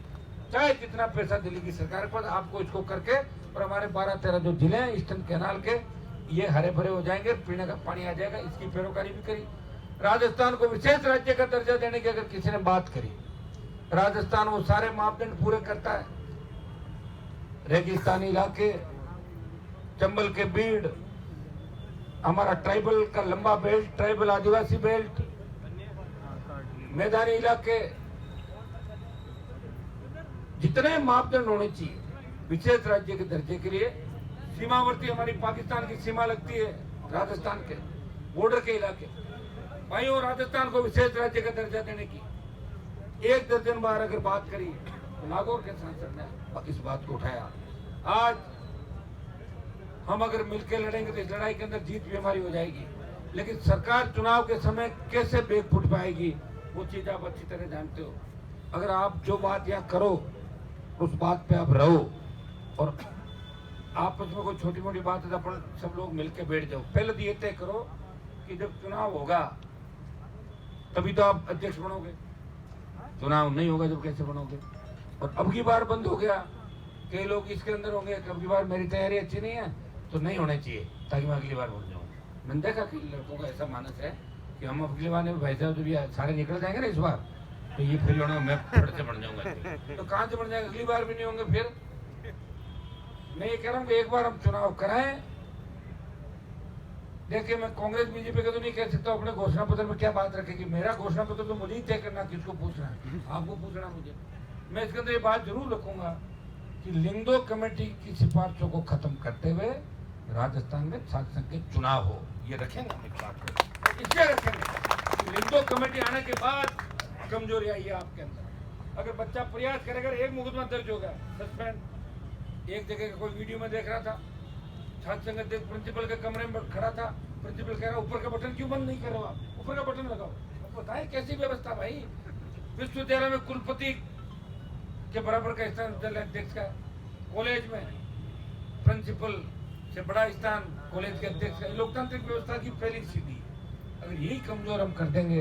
चाहे जितना पैसा दिल्ली की सरकार के पास, आपको इसको करके और हमारे 12-13 जो जिले हैं ईस्टर्न कैनाल के ये हरे भरे हो जाएंगे, पीने का पानी आ जाएगा। इसकी पैरोकारी भी करी। राजस्थान को विशेष राज्य का दर्जा देने की अगर किसी ने बात करी, राजस्थान वो सारे मापदंड पूरे करता है। रेगिस्तानी इलाके, चंबल के बीड़, हमारा ट्राइबल का लंबा बेल्ट, ट्राइबल आदिवासी बेल्ट, मैदानी इलाके, जितने मापदंड होने चाहिए विशेष राज्य के दर्जे के लिए। सीमावर्ती हमारी पाकिस्तान की सीमा लगती है, राजस्थान के बॉर्डर के इलाके, भाइयों राजस्थान को विशेष राज्य का दर्जा देने की 1 दर्जन बार अगर बात करी तो नागौर के सांसद ने इस बात को उठाया। आज हम अगर मिलकर लड़ेंगे तो इस लड़ाई के अंदर जीत भी हमारी हो जाएगी, लेकिन सरकार चुनाव के समय कैसे बेग फुट पाएगी वो चीज आप अच्छी तरह जानते हो। अगर आप जो बात यहाँ करो उस बात पे आप रहो और आपस में कोई छोटी मोटी बात है तो अपन सब लोग मिलकर बैठ जाओ। पहले तो ये तय करो कि जब चुनाव होगा तभी तो आप अध्यक्ष बनोगे, चुनाव नहीं होगा जब कैसे बनोगे। और अब की बार बंद हो गया, कई लोग इसके अंदर होंगे अब की बार मेरी तैयारी अच्छी नहीं है तो नहीं होने चाहिए ताकि मैं अगली बार बन जाऊँ। मैंने देखा कि लड़कों का ऐसा मानस है कि हम अगली बार में भाई साहब जब सारे निकल जाएंगे ना इस बार तो ये फिर होना मैं फट से बन जाऊंगा, तो कहाँ से बन जाएगा, अगली बार भी नहीं होंगे। फिर मैं ये कह रहा हूँ कि एक बार हम चुनाव कराएं। देखिए मैं कांग्रेस बीजेपी का तो नहीं कह सकता अपने घोषणा पत्र में क्या बात रखेगी। मेरा घोषणा पत्र तो मुझे ही तय करना किसको पूछना है, आपको पूछना मुझे। मैं इसके अंदर ये बात जरूर रखूंगा कि लिंगदो कमेटी की सिफारिशों को खत्म करते हुए राजस्थान में छात्र संघ के चुनाव हो, ये रखेंगे हम इस बात को, इसलिए रखेंगे। लिंगदो कमेटी आने के बाद कमजोरी आई है आपके अंदर। अगर बच्चा प्रयास करेगा, एक मुकदमा दर्ज होगा, सस्पेंड। एक जगह का कोई वीडियो में देख रहा था, छात्र संघ अध्यक्ष प्रिंसिपल के कमरे में खड़ा था, प्रिंसिपल कह रहा ऊपर का बटन क्यों बंद नहीं कर रहे हो, आप ऊपर का बटन लगाओ। बताए कैसी व्यवस्था भाई, विश्वविद्यालय में कुलपति के बराबर का स्थान विद्यालय अध्यक्ष का, कॉलेज में प्रिंसिपल से बड़ा स्थान कॉलेज के अध्यक्ष का। लोकतांत्रिक व्यवस्था की पहली सीढ़ी अगर यही कमजोर हम कर देंगे,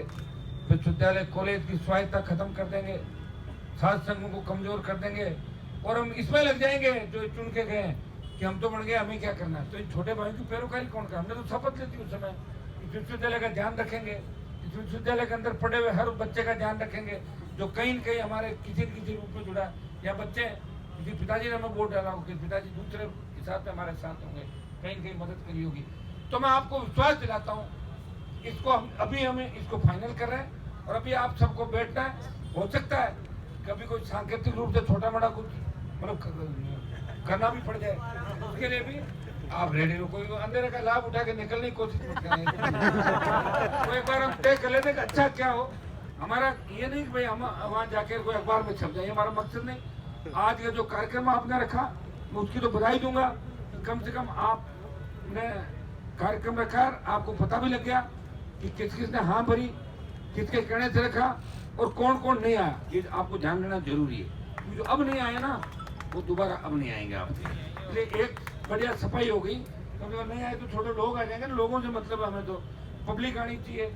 विश्वविद्यालय कॉलेज की स्वायत्ता खत्म कर देंगे, छात्र संघों को कमजोर कर देंगे और हम इसमें लग जाएंगे जो चुन के गए कि हम तो बन गए, हमें क्या करना है। तो इन छोटे भाइयों की पैरोकारी कौन कर, हमने तो शपथ ली थी उस समय इस विश्वविद्यालय का ध्यान रखेंगे, इस विश्वविद्यालय के अंदर पढ़े हुए हर बच्चे का ध्यान रखेंगे जो कहीं न कहीं हमारे किसी न किसी रूप में जुड़ा, या बच्चे किसी पिताजी ने हमें वोट डाला हो, कि पिताजी दूसरे हिसाब से हमारे साथ होंगे, कहीं न कहीं मदद करी होगी। तो मैं आपको विश्वास दिलाता हूँ, इसको हम अभी हमें इसको फाइनल कर रहे हैं और अभी आप सबको बैठना है। हो सकता है कभी कोई सांकेतिक रूप से छोटा मोटा कुछ मतलब करना भी पड़ जाए, उसके लिए भी आप रेडी हो। कोई अंधेरे का लाभ उठा के निकलने की कोशिश मत करें। तो एक बार हम तय कर लेते अच्छा क्या हो। हमारा ये नहीं कि भाई हम वहाँ जाकर कोई अखबार में छप जाए, हमारा मकसद नहीं। आज का जो कार्यक्रम आपने रखा मैं उसकी तो बधाई दूंगा, कम से कम आपने कार्यक्रम रखा, आपको पता भी लग गया कि किस किस ने हाँ भरी, किसके कहने से रखा और कौन कौन नहीं आया। ये आपको ध्यान देना जरूरी है। जो अब नहीं आए ना वो दोबारा अब नहीं आएंगे आप। इसलिए एक बढ़िया सफाई हो गई, क्योंकि अगर नहीं आए तो छोटे लोग आ जाएंगे। लोगों से मतलब हमें तो पब्लिक आनी चाहिए,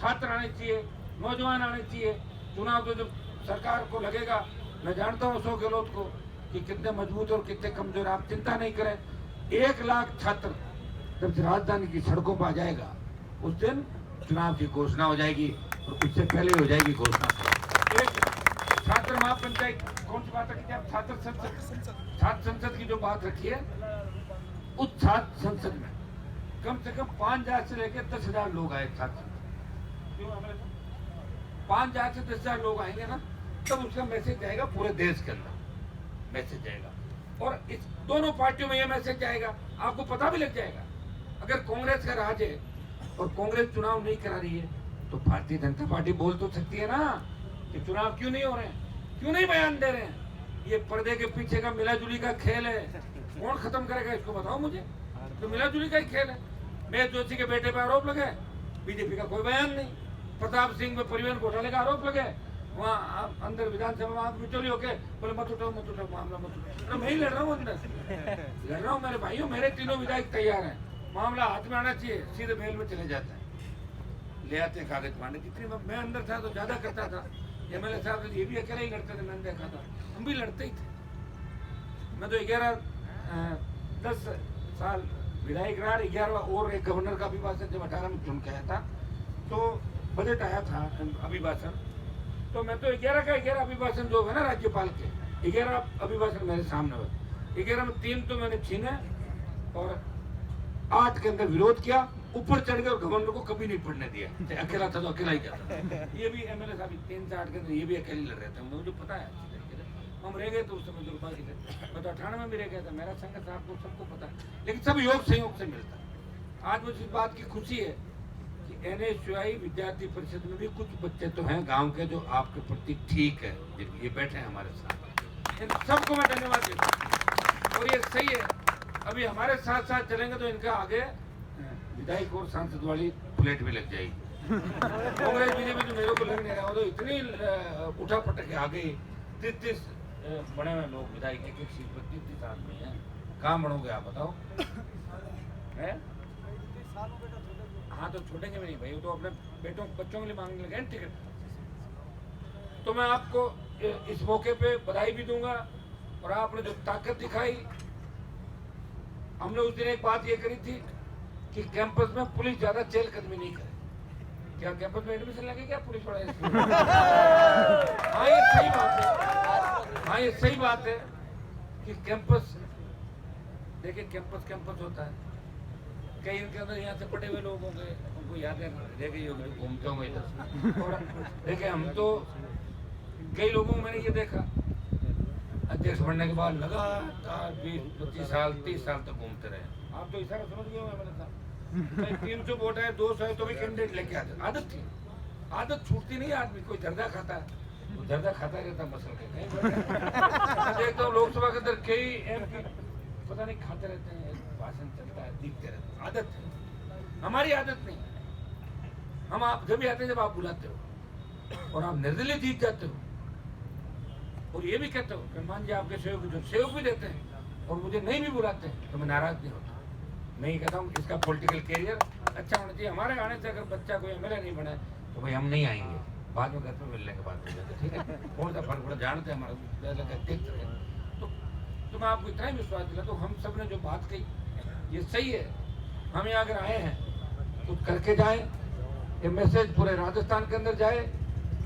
छात्र आने चाहिए, नौजवान आने चाहिए। चुनाव तो जब सरकार को लगेगा, मैं जानता हूँ अशोक गहलोत को कि कितने मजबूत और कितने कमजोर, आप चिंता नहीं करें। 1 लाख छात्र जब राजधानी की सड़कों पर आ जाएगा उस दिन चुनाव की घोषणा हो जाएगी और उससे पहले हो जाएगी घोषणा। एक छात्र महापंचायत कौन सी बात रखी है, छात्र संसद की जो बात रखी है, उस छात्र संसद में कम से कम 5,000 से लेकर 10,000 लोग आए साथ। क्यों हमारे 5,000 से 10,000 लोग आएंगे ना, तब उसका मैसेज जाएगा पूरे देश के अंदर, मैसेज जाएगा। और इस दोनों पार्टियों में ये मैसेज जाएगा, आपको पता भी लग जाएगा। अगर कांग्रेस का राज है और कांग्रेस चुनाव नहीं करा रही है, तो भारतीय जनता पार्टी बोल तो सकती है ना कि चुनाव क्यों नहीं हो रहे हैं, क्यों नहीं बयान दे रहे हैं। ये पर्दे के पीछे का मिलाजुली का खेल है, कौन खत्म करेगा इसको बताओ मुझे। तो मिलाजुली का ही खेल है। मेहर जोशी के बेटे पे आरोप लगे, बीजेपी का कोई बयान नहीं। प्रताप सिंह में परिवहन घोटाले का आरोप लगे, वहाँ अंदर विधानसभा में मिचोली होके बोले मत उठाओ मामला मत उठाओ। मैं ही लड़ रहा हूँ, अंदर लड़ रहा हूँ। मेरे भाइयों, मेरे तीनों विधायक तैयार हैं, मामला हाथ में आना चाहिए, सीधे मेल में चले जाते हैं, ले आते हैं कागज मांडे। जितनी मैं अंदर था तो ज्यादा करता था, एमएलए साहब ये भी अकेले ही लड़ते थे, मैंने देखा था, हम भी लड़ते ही थे। मैं तो 10 साल विधायक रहा, 11 और एक गवर्नर का अभिभाषण जब 18 में चुन के आया था, तो बजट आया था अभिभाषण, तो मैं तो 11 का 11 अभिभाषण जो है ना राज्यपाल के, 11 अभिभाषण मेरे सामने हुए। 11 में 3 तो मैंने छीने और 8 के अंदर विरोध किया, ऊपर चढ़ गए और गवर्नर को कभी नहीं पढ़ने दिया। अकेला था तो अकेला ही जाता। ये भी एमएलए साहब 3 से 8 के अंदर ये भी अकेले लड़ रहे थे, मुझे पता है अच्छी तरीके से। हम रह गए तो उस समय दुर्भाग्य से, मैं तो 98 में भी रह गया था, मेरा संगत साहब को सबको पता है, लेकिन सब योग संयोग से मिलता है। आज मुझे इस बात की खुशी है कि NSUI विद्यार्थी परिषद में भी कुछ बच्चे तो हैं गाँव के जो आपके प्रति ठीक है, ये बैठे हैं हमारे साथ, इन सबको मैं धन्यवाद देता हूँ। और ये सही है, अभी हमारे साथ साथ चलेंगे तो इनका आगे विधायक और सांसद वाली प्लेट भी लग जाएगी। कांग्रेस बीजेपी तो मेरे को लग नहीं रहा, तो इतनी उठा पटक के आ गई। 33 बड़े हुए लोग विधायक, एक सीट पर 33 आदमी है, कहाँ बढ़ोगे आप बताओ? है हाँ, तो छोटेंगे भी नहीं भाई, तो अपने बच्चों के लिए मांगने लगे टिकट। तो मैं आपको इस मौके पे बधाई भी दूंगा, और आपने जो ताकत दिखाई। हमने उस दिन एक बात ये करी थी कि कैंपस में पुलिस ज्यादा चहलकदमी नहीं करे। क्या कैंपस में एडमिशन लगे क्या पुलिस वाला? हाँ ये सही बात है, हाँ ये सही बात है कि कैंपस, देखिए कैंपस होता है, कई इनके अंदर यहाँ से पढ़े हुए लोग होंगे, उनको याद है, देखे घूमते होंगे इधर। देखिए हम तो कई लोगों को मैंने ये देखा, अध्यक्ष बनने के बाद लगातार 20-25 साल 30 साल तक घूमते रहे। आप तो इशारा समझ गए होंगे मैंने कहा, 300 वोट है 200 है तो भी कैंडिडेट लेके आते। आदत थी, आदत छूटती नहीं आदमी। कोई जर्दा खाता है, वो जर्दा खाता रहता मसल के कहीं। देखता हूँ लोकसभा के अंदर कई MP पता नहीं खाते रहते हैं, भाषण चलता है, दिखते रहते हैं। आदत है, हमारी आदत नहीं। हम आप जब भी आते हैं जब आप बुलाते हो, और आप निर्दलीय जीत जाते हो, और ये भी कहते हो कि मान जी आपके सहयोग भी देते हैं और मुझे नहीं भी बुलाते हैं तो मैं नाराज नहीं होता। मैं ये कहता हूँ इसका पॉलिटिकल कैरियर अच्छा होना चाहिए। हमारे आने से अगर बच्चा कोई एमएलए नहीं बना तो भाई हम नहीं आएंगे, बाद में घर पर मिलने के बाद हो जाते, ठीक है, कौन सा फर्क पड़ा, जानते हैं हमारा देखते रहे। तो मैं आपको इतना ही विश्वास दिला, तो हम सब ने जो बात कही ये सही है। हम यहाँ अगर आए हैं तो करके जाए, ये मैसेज पूरे राजस्थान के अंदर जाए।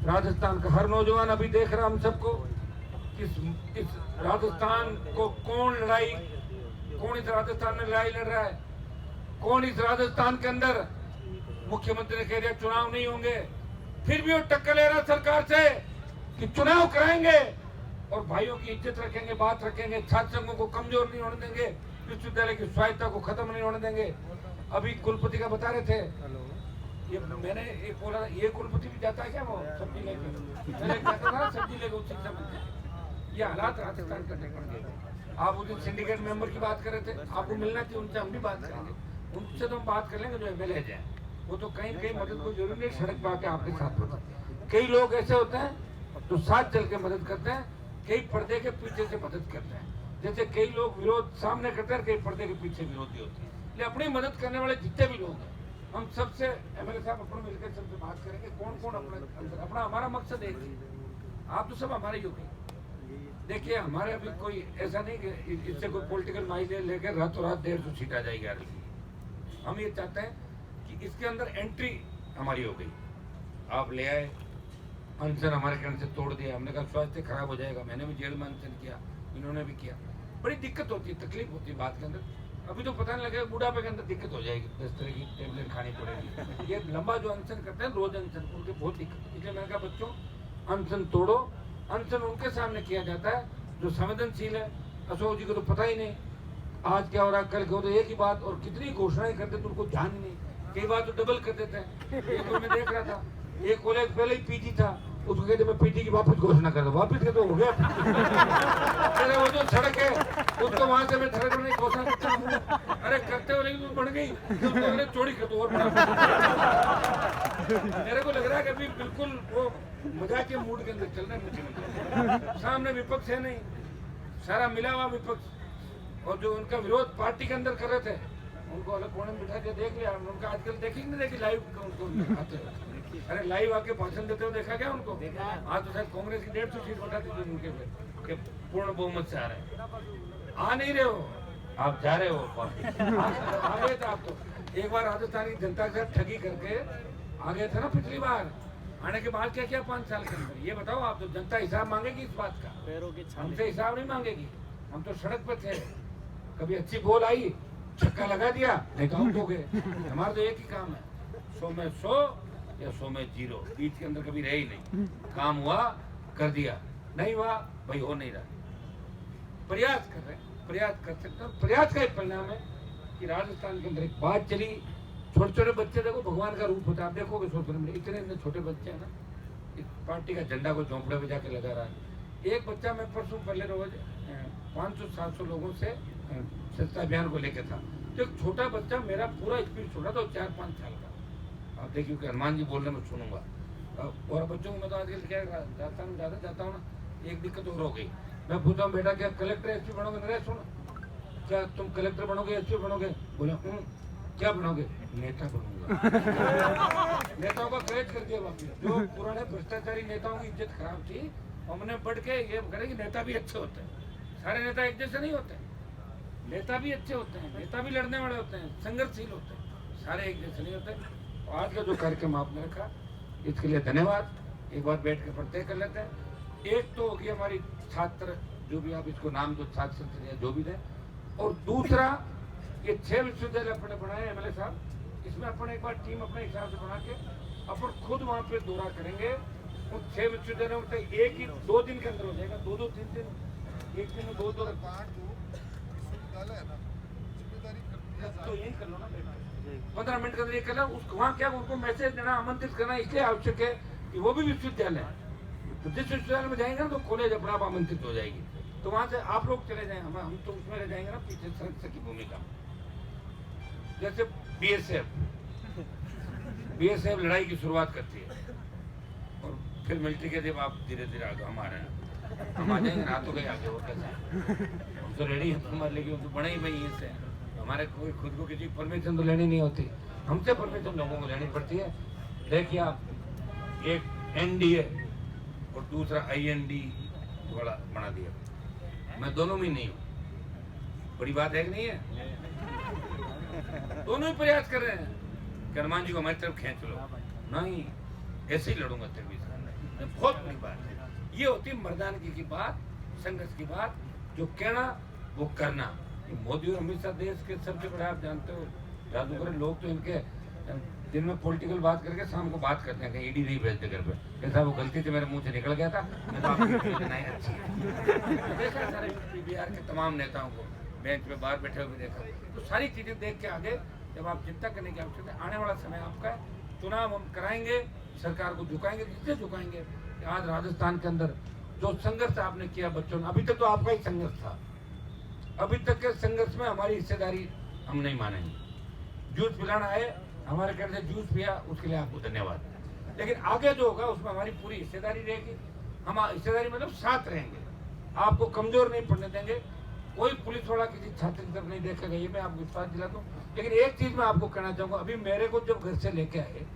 राजस्थान का हर नौजवान अभी देख रहा हम सबको, इस राजस्थान को कौन इस राजस्थान में लड़ाई लड़ रहा है, कौन इस राजस्थान के अंदर मुख्यमंत्री ने कह दिया चुनाव नहीं होंगे, फिर भी वो टक्कर ले रहा सरकार से कि चुनाव कराएंगे और भाइयों की इज्जत रखेंगे, बात रखेंगे, छात्र संघों को कमजोर नहीं होने देंगे, विश्वविद्यालय की स्वायत्ता को खत्म नहीं होने देंगे। अभी कुलपति का बता रहे थे, ये मैंने एक बोला, ये कुलपति भी जाता है क्या वो सब्जी लेके? मैंने कहता था सब्जी लेके उस शिक्षा मंत्री। ये हालात राजस्थान करने पड़ गए। आप उस दिन सिंडिकेट मेंबर की बात कर रहे थे, आपको मिलना चाहिए उनसे, हम भी बात करेंगे उनसे, तो हम बात कर लेंगे जो एमएलए हैं। वो तो कहीं मदद को जरूरी नहीं सड़क पर आके आपके साथ होता है। कई लोग ऐसे होते हैं जो साथ चल के मदद करते हैं, कई पर्दे के पीछे से मदद करते हैं। जैसे कई लोग विरोध सामने करते हैं, कई पर्दे के पीछे विरोधी होते हैं। इसलिए अपनी मदद करने वाले जितने भी लोग हैं, हम सबसे एमएलए साहब अपने मिलकर सबसे बात करेंगे कौन अपना हमारा मकसद एक है। आप तो सब हमारे योग हैं। देखिए हमारे अभी कोई ऐसा नहीं कि इससे कोई पॉलिटिकल माइलेज लेकर रातों रात 150 सीट आ जाएगी आगे। हम ये चाहते हैं कि इसके अंदर एंट्री हमारी हो गई, आप ले आए, अनशन हमारे कहने से तोड़ दिया। हमने कहा स्वास्थ्य खराब हो जाएगा, मैंने भी जेल में अनशन किया, इन्होंने भी किया। बड़ी दिक्कत होती है, तकलीफ होती है बात के अंदर। अभी तो पता नहीं लगेगा, बुढ़ापे के अंदर दिक्कत हो जाएगी, 10 तरह की टेबलेट खानी पड़ेगी। ये लंबा जो अनशन करते हैं रोज अनशन, उनके बहुत दिक्कत। इसलिए मैंने कहा बच्चों अनशन तोड़ो। अनशन उनके सामने किया जाता है जो संवेदनशील है। अशोक जी को तो पता ही नहीं आज क्या हो रहा है, कल क्या हो रहा है, एक ही बात, और कितनी घोषणाएं करते तो उनको ध्यान ही नहीं। कई बार तो डबल कर देते हैं। एक तो मैं देख रहा था, एक कॉलेज पहले ही पीजी था, उसको कहते मैं पीजी की वापस घोषणा कर दो, वापस कर दो, हो गया। अरे वो जो सड़क है उसको वहां से मैं सड़क बनाने की घोषणा करता हूँ। अरे करते हो लेकिन बन गई, तो चोरी कर दो और मेरे को लग रहा है कि अभी बिल्कुल वो मजाक के मूड के अंदर चल रहे हैं मुख्यमंत्री। सामने विपक्ष है नहीं, सारा मिला हुआ विपक्ष, और जो उनका विरोध पार्टी के अंदर कर रहे थे उनको अलग कोने में बिठा के देख लिया। उनका आजकल देखेंगे नहीं, देखी लाइव उनको आते हैं। अरे लाइव आके भाषण देते हुए देखा क्या उनको? आज तो शायद कांग्रेस की 150 सीट बताती थी उनके पे पूर्ण बहुमत से आ रहे हैं। आ नहीं रहे हो आप, जा रहे हो आ गए थे आप तो। एक बार राजस्थान की जनता के साथ ठगी करके आ गए थे ना पिछली बार। आने के बाद क्या किया 5 साल के अंदर, ये बताओ आप। तो जनता हिसाब मांगेगी इस बात का, हमसे हिसाब नहीं मांगेगी। हम तो सड़क पे थे, कभी अच्छी बॉल आई छक्का लगा दिया, नहीं तो आउट हो गए। हमारा तो एक ही काम है, 100 में 100 या 100 में 0, बीच के अंदर कभी रहे ही नहीं। काम हुआ कर दिया, नहीं हुआ भाई हो नहीं रहा। प्रयास कर रहे हैं, प्रयास कर सकते हैं। प्रयास का ही परिणाम है कि राजस्थान के अंदर एक बात चली। छोटे छोटे बच्चे देखो भगवान का रूप होता है। आप देखोगे सोशल मीडिया इतने छोटे बच्चे हैं ना, इस पार्टी का झंडा को झोंपड़े में जाके लगा रहा है। एक बच्चा मैं परसों पहले रोज 500-700 लोगों से स्वच्छता अभियान को लेकर था, तो एक छोटा बच्चा मेरा पूरा स्पीच छोड़ा था, 4-5 साल का। आप देखिए कि हनुमान जी बोल रहे मैं सुनूंगा। और बच्चों को मैं तो आजकल क्या जाता हूँ ना, एक दिक्कत और हो गई। मैं पूछता हूँ बेटा क्या कलेक्टर एसपी बनोगे? मेरा सुनो, क्या तुम कलेक्टर बनोगे एसपी बनोगे? बोला क्या बनोगे? नेता बनूंगा। नेताओं का क्रेज कर दिया वापिस। जो पुराने भ्रष्टाचारी नेताओं की इज्जत खराब थी, हमने बढ़ के ये करें कि नेता भी अच्छे होते हैं। सारे नेता एक जैसे नहीं होते, नेता भी अच्छे होते हैं, नेता भी लड़ने वाले होते हैं, संघर्षशील होते हैं, सारे एक जैसे नहीं होते। आज का जो कार्यक्रम आपने रखा इसके लिए धन्यवाद। एक बार बैठ कर पढ़ते कर लेते हैं। एक तो होगी हमारी छात्र, जो भी आप इसको नाम दो, छात्र संसद जो भी दें, और दूसरा ये 6 विश्वविद्यालय अपने बनाए एमएलए साहब, इसमें अपन एक बार टीम अपने हिसाब से बना के अपन खुद वहाँ पे दौरा करेंगे। उन 6 विश्वविद्यालयों में एक ही 2 दिन के अंदर हो जाएगा, 2-2, 3-3, एक दिन में 2 तो यही कर लो ना, 15 मिनट के अंदर ये कर लो। वहाँ क्या उनको मैसेज देना, आमंत्रित करना इसलिए आवश्यक है कि वो भी विश्वविद्यालय है। तो जिस विश्वविद्यालय में जाएंगे ना तो कॉलेज अपने आप आमंत्रित हो जाएगी। तो वहाँ से आप लोग चले जाएं, हम तो उसमें रह जाएंगे ना पीछे संरक्षक की भूमिका। जैसे बीएसएफ लड़ाई की शुरुआत करती है और फिर मिलिट्री के जब आप धीरे धीरे आगे हम आ रहे हैं, हम आ जाएंगे ना तो गए आगे। और कैसे हम तो रेडी हैं हमारे, लेकिन तो बड़े ही भाई से हमारे कोई खुद को किसी परमिशन तो लेनी नहीं होती, हमसे परमिशन लोगों को लेनी पड़ती है। देखिए आप, एक एनडीए और दूसरा आईएनडी बना दिया, मैं दोनों में नहीं हूँ। बड़ी बात है कि नहीं है? दोनों ही प्रयास कर रहे हैं कि हनुमान जी को हमारी तरफ खींच लो। नहीं, ऐसे ही लड़ूंगा तेरे भी। बहुत बड़ी बात है ये, होती मर्दानगी की बात, संघर्ष की बात, जो कहना वो करना। मोदी और अमित शाह देश के सबसे बड़े, आप जानते हो, जादूगर लोग तो इनके दिन में पॉलिटिकल बात करके शाम को बात करते हैं कि ईडी नहीं भेजते घर पे। कैसा वो गलती से मेरे मुंह से निकल गया था, मैं तो आपकी योजना है अच्छी है। देखा सारे बिहार के तमाम नेताओं को बेंच पे बाहर बैठे हुए देखा, तो सारी चीजें देख के आगे जब आप चिंता करने की आवश्यकता है। आने वाला समय आपका है, चुनाव हम कराएंगे, सरकार को झुकाएंगे, जिससे झुकाएंगे। आज राजस्थान के अंदर जो संघर्ष आपने किया बच्चों ने, अभी तक तो आपका ही संघर्ष था, अभी तक के संघर्ष में हमारी हिस्सेदारी हम नहीं मानेंगे। जूस पिलाना है, हमारे घर से जूस पिया, उसके लिए आपको धन्यवाद। लेकिन आगे जो होगा उसमें हमारी पूरी हिस्सेदारी रहेगी। हम हिस्सेदारी मतलब साथ रहेंगे, आपको कमजोर नहीं पड़ने देंगे। कोई पुलिस वाला किसी छात्र की तरफ नहीं देखेगा, ये मैं आपको विश्वास दिलाता हूँ। लेकिन एक चीज मैं आपको कहना चाहूँगा, अभी मेरे को जब घर से लेके आए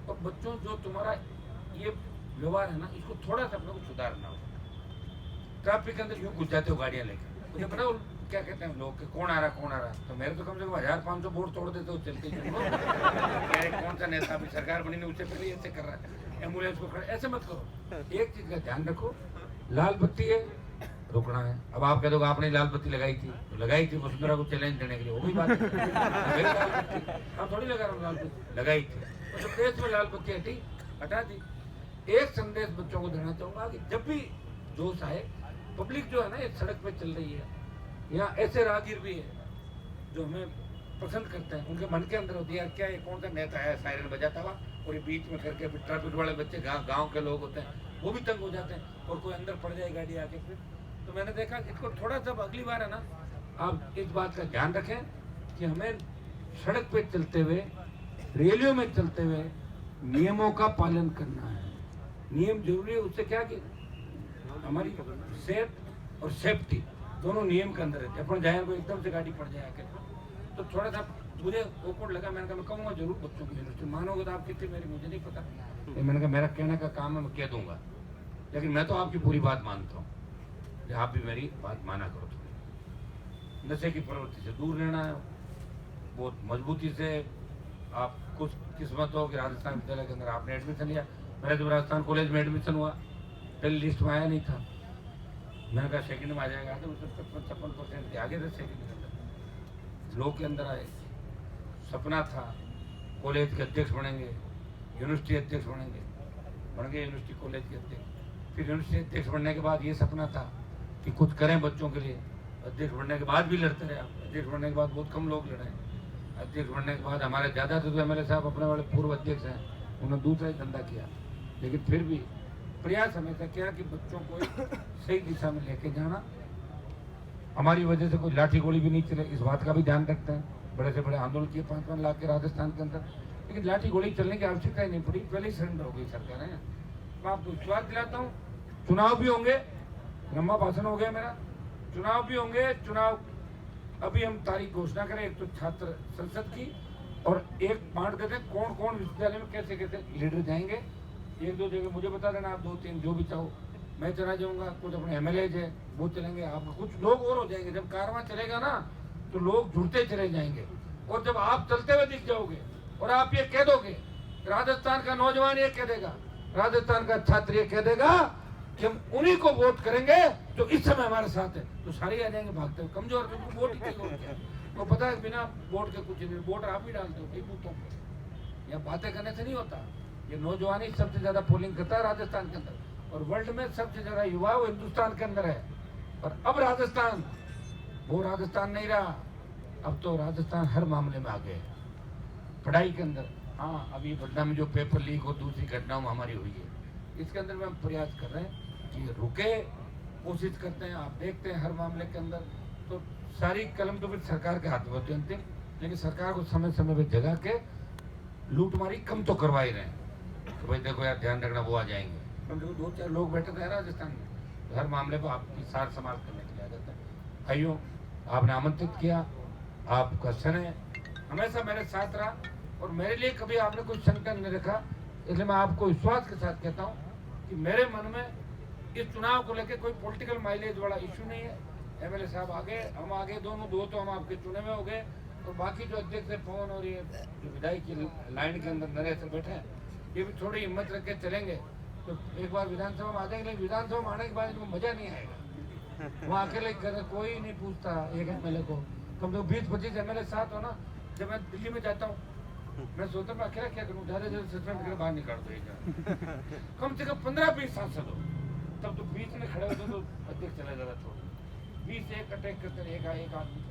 तो बच्चों, जो तुम्हारा ये व्यवहार है ना, इसको थोड़ा सा अपने को सुधारना हो। ट्रैफिक के अंदर यूँ घुस जाते हो गाड़ियाँ लेकर, मुझे पता क्या कहते हैं लोग कि कौन आ रहा कौन आ रहा, तो मेरे तो कम से कम 1500 बोर्ड तोड़ देते हो चलते। कौन सा नेता अभी सरकार बनी नहीं, उससे पहले ऐसे कर रहा है, एम्बुलेंस को खड़ा, ऐसे मत करो। एक चीज का ध्यान रखो, लाल बत्ती है, रुकना है। अब आप कह दोगे आपने लाल बत्ती लगाई थी, तो लगाई थी वसुंधरा को चैलेंज देने के लिए, वो भी बात है। लगाई लाल बत्ती, आप थोड़ी लगा रहा हूँ लाल बत्ती, लगाई थी तो देश में लाल बत्ती हटी, हटा दी। एक संदेश बच्चों को देना चाहूंगा कि जब भी जोश आए, पब्लिक जो है ना ये सड़क पे चल रही है, यहाँ ऐसे राहगीर भी है जो हमें पसंद करते हैं, उनके मन के अंदर होती है यार क्या ये कौन सा नेता है सायरन बजाता हुआ और ये बीच में करके ट्रैफिक वाले बच्चे गांव के लोग होते हैं वो भी तंग हो जाते हैं और कोई अंदर पड़ जाए गाड़ी आके फिर। तो मैंने देखा इसको थोड़ा सा अगली बार है ना आप इस बात का ध्यान रखें कि हमें सड़क पे चलते हुए, रैलियों में चलते हुए नियमों का पालन करना है। नियम जरूरी है, उससे क्या कि हमारी सेहत और सेफ्टी दोनों नियम के अंदर रहते हैं। अपन जाए को एकदम से गाड़ी पड़ जाए तो थोड़ा सा मुझे ओकड़ लगा। मैंने कहा मैं कहूँगा जरूर बच्चों को यूनिवर्सिटी मानोगे तो आप कितनी मेरी मुझे नहीं पता, मैंने कहा मेरा कहने का काम है मैं कह दूंगा, लेकिन मैं तो आपकी पूरी बात मानता हूँ, आप भी मेरी बात माना करो। थोड़ी नशे की प्रवृत्ति से दूर रहना है, बहुत मजबूती से। आप कुछ किस्मत हो कि राजस्थान विद्यालय के अंदर आपने एडमिशन लिया। मेरा जब राजस्थान कॉलेज में एडमिशन हुआ पहले लिस्ट में आया नहीं था, मैंने कहा सेकंड में आ जाएगा, तो उसमें 55% के आगे थे सेकंड के अंदर। लोग के अंदर आए, सपना था कॉलेज के अध्यक्ष बनेंगे, यूनिवर्सिटी अध्यक्ष बनेंगे, बन गए यूनिवर्सिटी कॉलेज के अध्यक्ष। फिर यूनिवर्सिटी अध्यक्ष बनने के बाद ये सपना था कि कुछ करें बच्चों के लिए। अध्यक्ष बनने के बाद भी लड़ते रहे, अध्यक्ष बनने के बाद बहुत कम लोग लड़े। अध्यक्ष बनने के बाद हमारे ज़्यादातर तो एमएलए साहब अपने वाले पूर्व अध्यक्ष हैं, उन्होंने दूसरा ही धंधा किया, लेकिन फिर भी प्रयास हमेशा किया कि बच्चों को सही दिशा में लेके जाना। हमारी वजह से कोई लाठी गोली भी नहीं चले, इस बात का भी ध्यान रखते हैं। बड़े से बड़े आंदोलन किए 5-5 लाख के राजस्थान के अंदर, लेकिन लाठी गोली चलने की आवश्यकता ही नहीं पड़ी, पहले ही सरेंडर हो गई सरकारें। मैं आपको विश्वास दिलाता हूँ चुनाव भी होंगे, लंबा भाषण हो गया मेरा, चुनाव भी होंगे। चुनाव अभी हम तारीख घोषणा करें, एक तो छात्र संसद की और एक बांट देते कौन कौन विश्वविद्यालय में कैसे कैसे लीडर जाएंगे। 1-2 जगह मुझे बता देना, आप 2-3 जो भी चाहो, मैं चला जाऊंगा। कुछ अपने एमएलए है वो चलेंगे, आप कुछ लोग और हो जाएंगे। जब कारवां चलेगा ना तो लोग जुड़ते चले जाएंगे, और जब आप चलते हुए दिख जाओगे और आप ये कह दोगे, राजस्थान का नौजवान ये कह देगा, राजस्थान का छात्र ये कह देगा कि हम उन्हीं को वोट करेंगे जो इस समय हमारे साथ है, तो सारे आ जाएंगे भागते हुए। कमजोर तो वोट ही वो पता है बिना वोट के कुछ नहीं, वोट आप ही डालते हो कई बूथों पर। या बातें करने से नहीं होता, ये नौजवान ही सबसे ज्यादा पोलिंग करता है राजस्थान के अंदर, और वर्ल्ड में सबसे ज्यादा युवा वो हिंदुस्तान के अंदर है। और अब राजस्थान वो राजस्थान नहीं रहा, अब तो राजस्थान हर मामले में आगे है। पढ़ाई के अंदर हाँ, अभी पटना में जो पेपर लीक और दूसरी घटनाओं में हमारी हुई है, इसके अंदर में हम प्रयास कर रहे हैं कि रुके, कोशिश करते हैं। आप देखते हैं हर मामले के अंदर तो सारी कलम तो फिर सरकार के हाथ में होती है अंतिम, लेकिन सरकार को समय समय पर जगा के लूटमारी कम तो करवा ही रहे हैं। तो भाई देखो यार ध्यान रखना, वो आ जाएंगे। कम से कम 2-4 लोग बैठे थे राजस्थान में, तो हर मामले पर आपकी सार संभाल करने के लिए आ जाता है। भाइयों, आपने आमंत्रित किया, आपका स्नेह हमेशा मेरे साथ रहा, और मेरे लिए कभी आपने कोई संकट नहीं रखा। इसलिए मैं आपको विश्वास के साथ कहता हूँ कि मेरे मन में इस चुनाव को लेकर कोई पॉलिटिकल माइलेज वाला इशू नहीं है। एमएलए साहब आगे, हम आगे, दोनों दो तो हम आपके चुने में हो गए, और बाकी जो अध्यक्ष है पवन और ये जो विधायक की लाइन के अंदर नरेश बैठे हैं, ये भी थोड़ी हिम्मत रख के चलेंगे तो एक बार विधानसभा में आ जाएंगे। लेकिन विधानसभा में आने के बाद इनको मजा नहीं आएगा, वहाँ अकेले कर कोई नहीं पूछता एक एमएलए को। कम से कम 20-25 एमएलए साथ हो ना। जब मैं दिल्ली में जाता हूँ मैं सोचता हूँ मैं अकेला क्या करूँ, ज़्यादा सस्पेंड करके बाहर निकाल दो। कम से कम 15-20 सांसद हो, तब तो बीच में खड़े होते तो अध्यक्ष चला जाता छोड़, 20 एक अटैक करते रहे, एक आदमी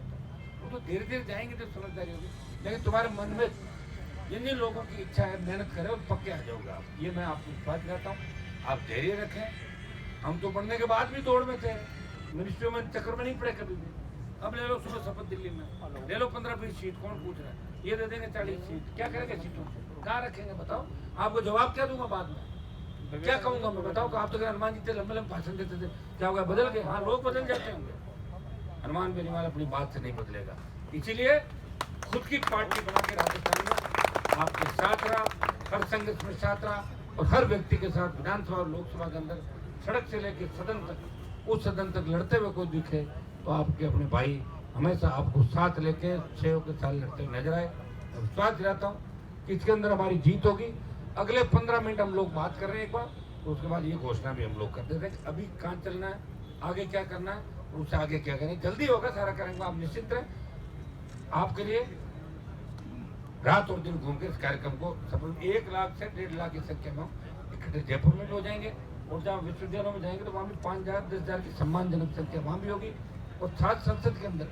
वो तो धीरे धीरे जाएंगे तो समझदारी होगी। लेकिन तुम्हारे मन में जिन जिन लोगों की इच्छा है मेहनत करें और पक्के आ जाओगे आप, ये मैं आपको विश्वास दिलाता हूँ। आप धैर्य रखें। हम तो बनने के बाद भी दौड़ में थे, मिनिस्ट्रियों में चक्कर में नहीं पड़े कभी भी। अब ले लो सुबह शपथ दिल्ली में, ले लो 15-20 सीट, कौन पूछ रहा है, ये दे देंगे 40 सीट, क्या करेंगे सीटों, कहाँ रखेंगे बताओ। आपको जवाब क्या दूंगा बाद में, क्या कहूँगा मैं बताओ। आप तो हनुमान जी थे, लंबे लंबे भाषण देते थे, क्या होगा, बदल गए। हाँ, लोग बदल जाते होंगे, हनुमान बेनीवाल अपनी बात से नहीं बदलेगा। इसीलिए खुद की पार्टी बना के राजस्थान में आपके साथ रहा, हर संघर्ष में साथ रहा, और हर व्यक्ति के साथ विधानसभा और लोकसभा के अंदर सड़क से लेकर सदन तक, उस सदन तक लड़ते हुए कोई दिखे तो आपके अपने भाई हमेशा आपको साथ लेके 6 के साथ लड़ते हुए नजर आए। और विश्वास दिलाता हूँ कि इसके अंदर हमारी जीत होगी। अगले 15 मिनट हम लोग बात कर रहे हैं एक बार, तो उसके बाद ये घोषणा भी हम लोग कर देते हैं कि अभी कहाँ चलना है, आगे क्या करना है और उससे आगे क्या करें, जल्दी होगा, सारा करेंगे, आप निश्चित रहें। आपके लिए रात और दिन घूम के इस कार्यक्रम को सफल 1 लाख से 1.5 लाख की संख्या में इकट्ठे जयपुर में भी हो जाएंगे, और जहाँ विश्वविद्यालयों में जाएंगे तो वहाँ भी 5,000 10,000 की सम्मानजनक संख्या वहाँ भी होगी। और छात्र संसद के अंदर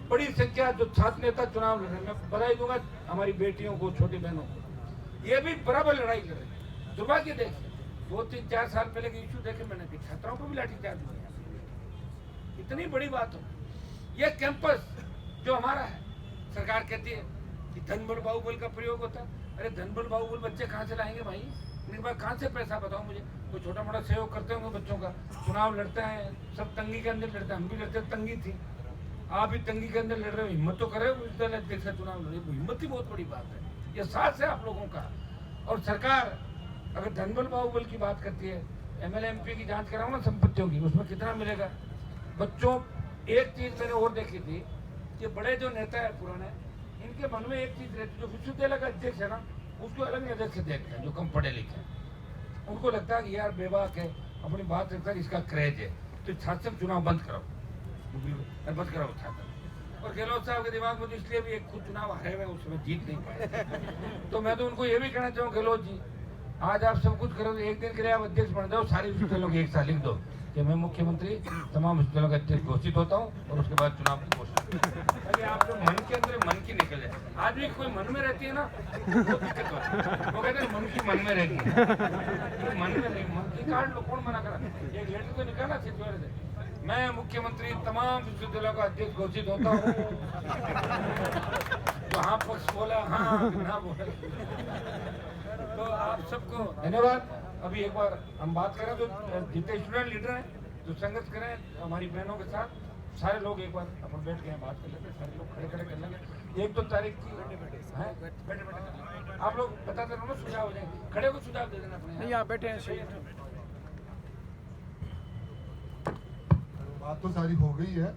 बड़ी संख्या जो छात्र नेता चुनाव लड़ रहे हैं, मैं बधाई दूंगा हमारी बेटियों को, छोटी बहनों को, ये भी बराबर लड़ाई लड़ रही है। दुर्भाग्य देखिए 2-3-4 साल पहले के इशू देखे मैंने कि छात्राओं को भी लाठीचार्ज हुआ, इतनी बड़ी बात हो। ये कैंपस जो हमारा है, सरकार कहती है कि धन बल बाहुबल का प्रयोग होता है। अरे धन बल बाहुबल बच्चे कहाँ से लाएंगे भाई, इनके पास कहाँ से पैसा, बताओ मुझे। कोई छोटा मोटा सहयोग करते होंगे बच्चों का, चुनाव लड़ते हैं, सब तंगी के अंदर लड़ते हैं, हम भी लड़ते, तंगी थी, आप भी तंगी के अंदर लड़ रहे हो, हिम्मत तो करे अध्यक्ष चुनाव लड़े, हिम्मत ही बहुत बड़ी बात है। ये साथ है आप लोगों का। और सरकार अगर धनबल बाहुबल की बात करती है, एमएलए एमपी की जांच कराओ ना संपत्तियों की, उसमें कितना मिलेगा बच्चों। एक चीज मैंने और देखी थी कि बड़े जो नेता है पुराने, इनके मन में एक चीज रहती, जो विश्वविद्यालय का अध्यक्ष है ना, उसको अलग नजर से देखते हैं जो कम पढ़े लिखे हैं। उनको लगता है कि यार बेबाक है, अपनी बात रखता है, इसका क्रेज है, तो छात्र चुनाव बंद कराओ, बंद कराओ छात्र। और गहलोत साहब के दिमाग में तो इसलिए भी एक खुद चुनाव हारे हुए, उसमें जीत नहीं पाए। तो मैं तो उनको ये भी कहना चाहूँ, गहलोत जी आज आप सब कुछ करो, एक दिन के लिए आप अध्यक्ष बन जाओ, सारी विश्वविद्यालयों की एक साथ लिख दो कि मैं मुख्यमंत्री तमाम विश्वविद्यालयों का अध्यक्ष घोषित होता हूँ, और उसके बाद चुनाव की घोषणा, ताकि आप जो मन के अंदर मन की निकले। आज भी कोई मन में रहती है ना, वो दिक्कत होती है, वो कहते हैं मन की मन में रहती है, तो मन में नहीं, मन की काट लो, कौन मना करा। एक लेटर तो निकाला चित्तौड़ से, मैं मुख्यमंत्री तमाम विश्वविद्यालयों का अध्यक्ष घोषित होता हूँ। तो हाँ पक्ष बोला, हाँ ना बोला। तो आप सबको धन्यवाद। अभी एक बार हम बात करें तो जितने स्टूडेंट लीडर हैं जो संघर्ष करें हमारी बहनों के साथ, सारे लोग एक बार अपन बैठ के बात कर लेते हैं, सारे लोग खड़े खड़े कर लेंगे। 1-2 तारीख की है, बैठे आप लोग बताते रहो ना, सुझाव हो जाएंगे, खड़े को सुझाव दे देना अपने। यहाँ बैठे हैं, बात तो सारी हो गई है,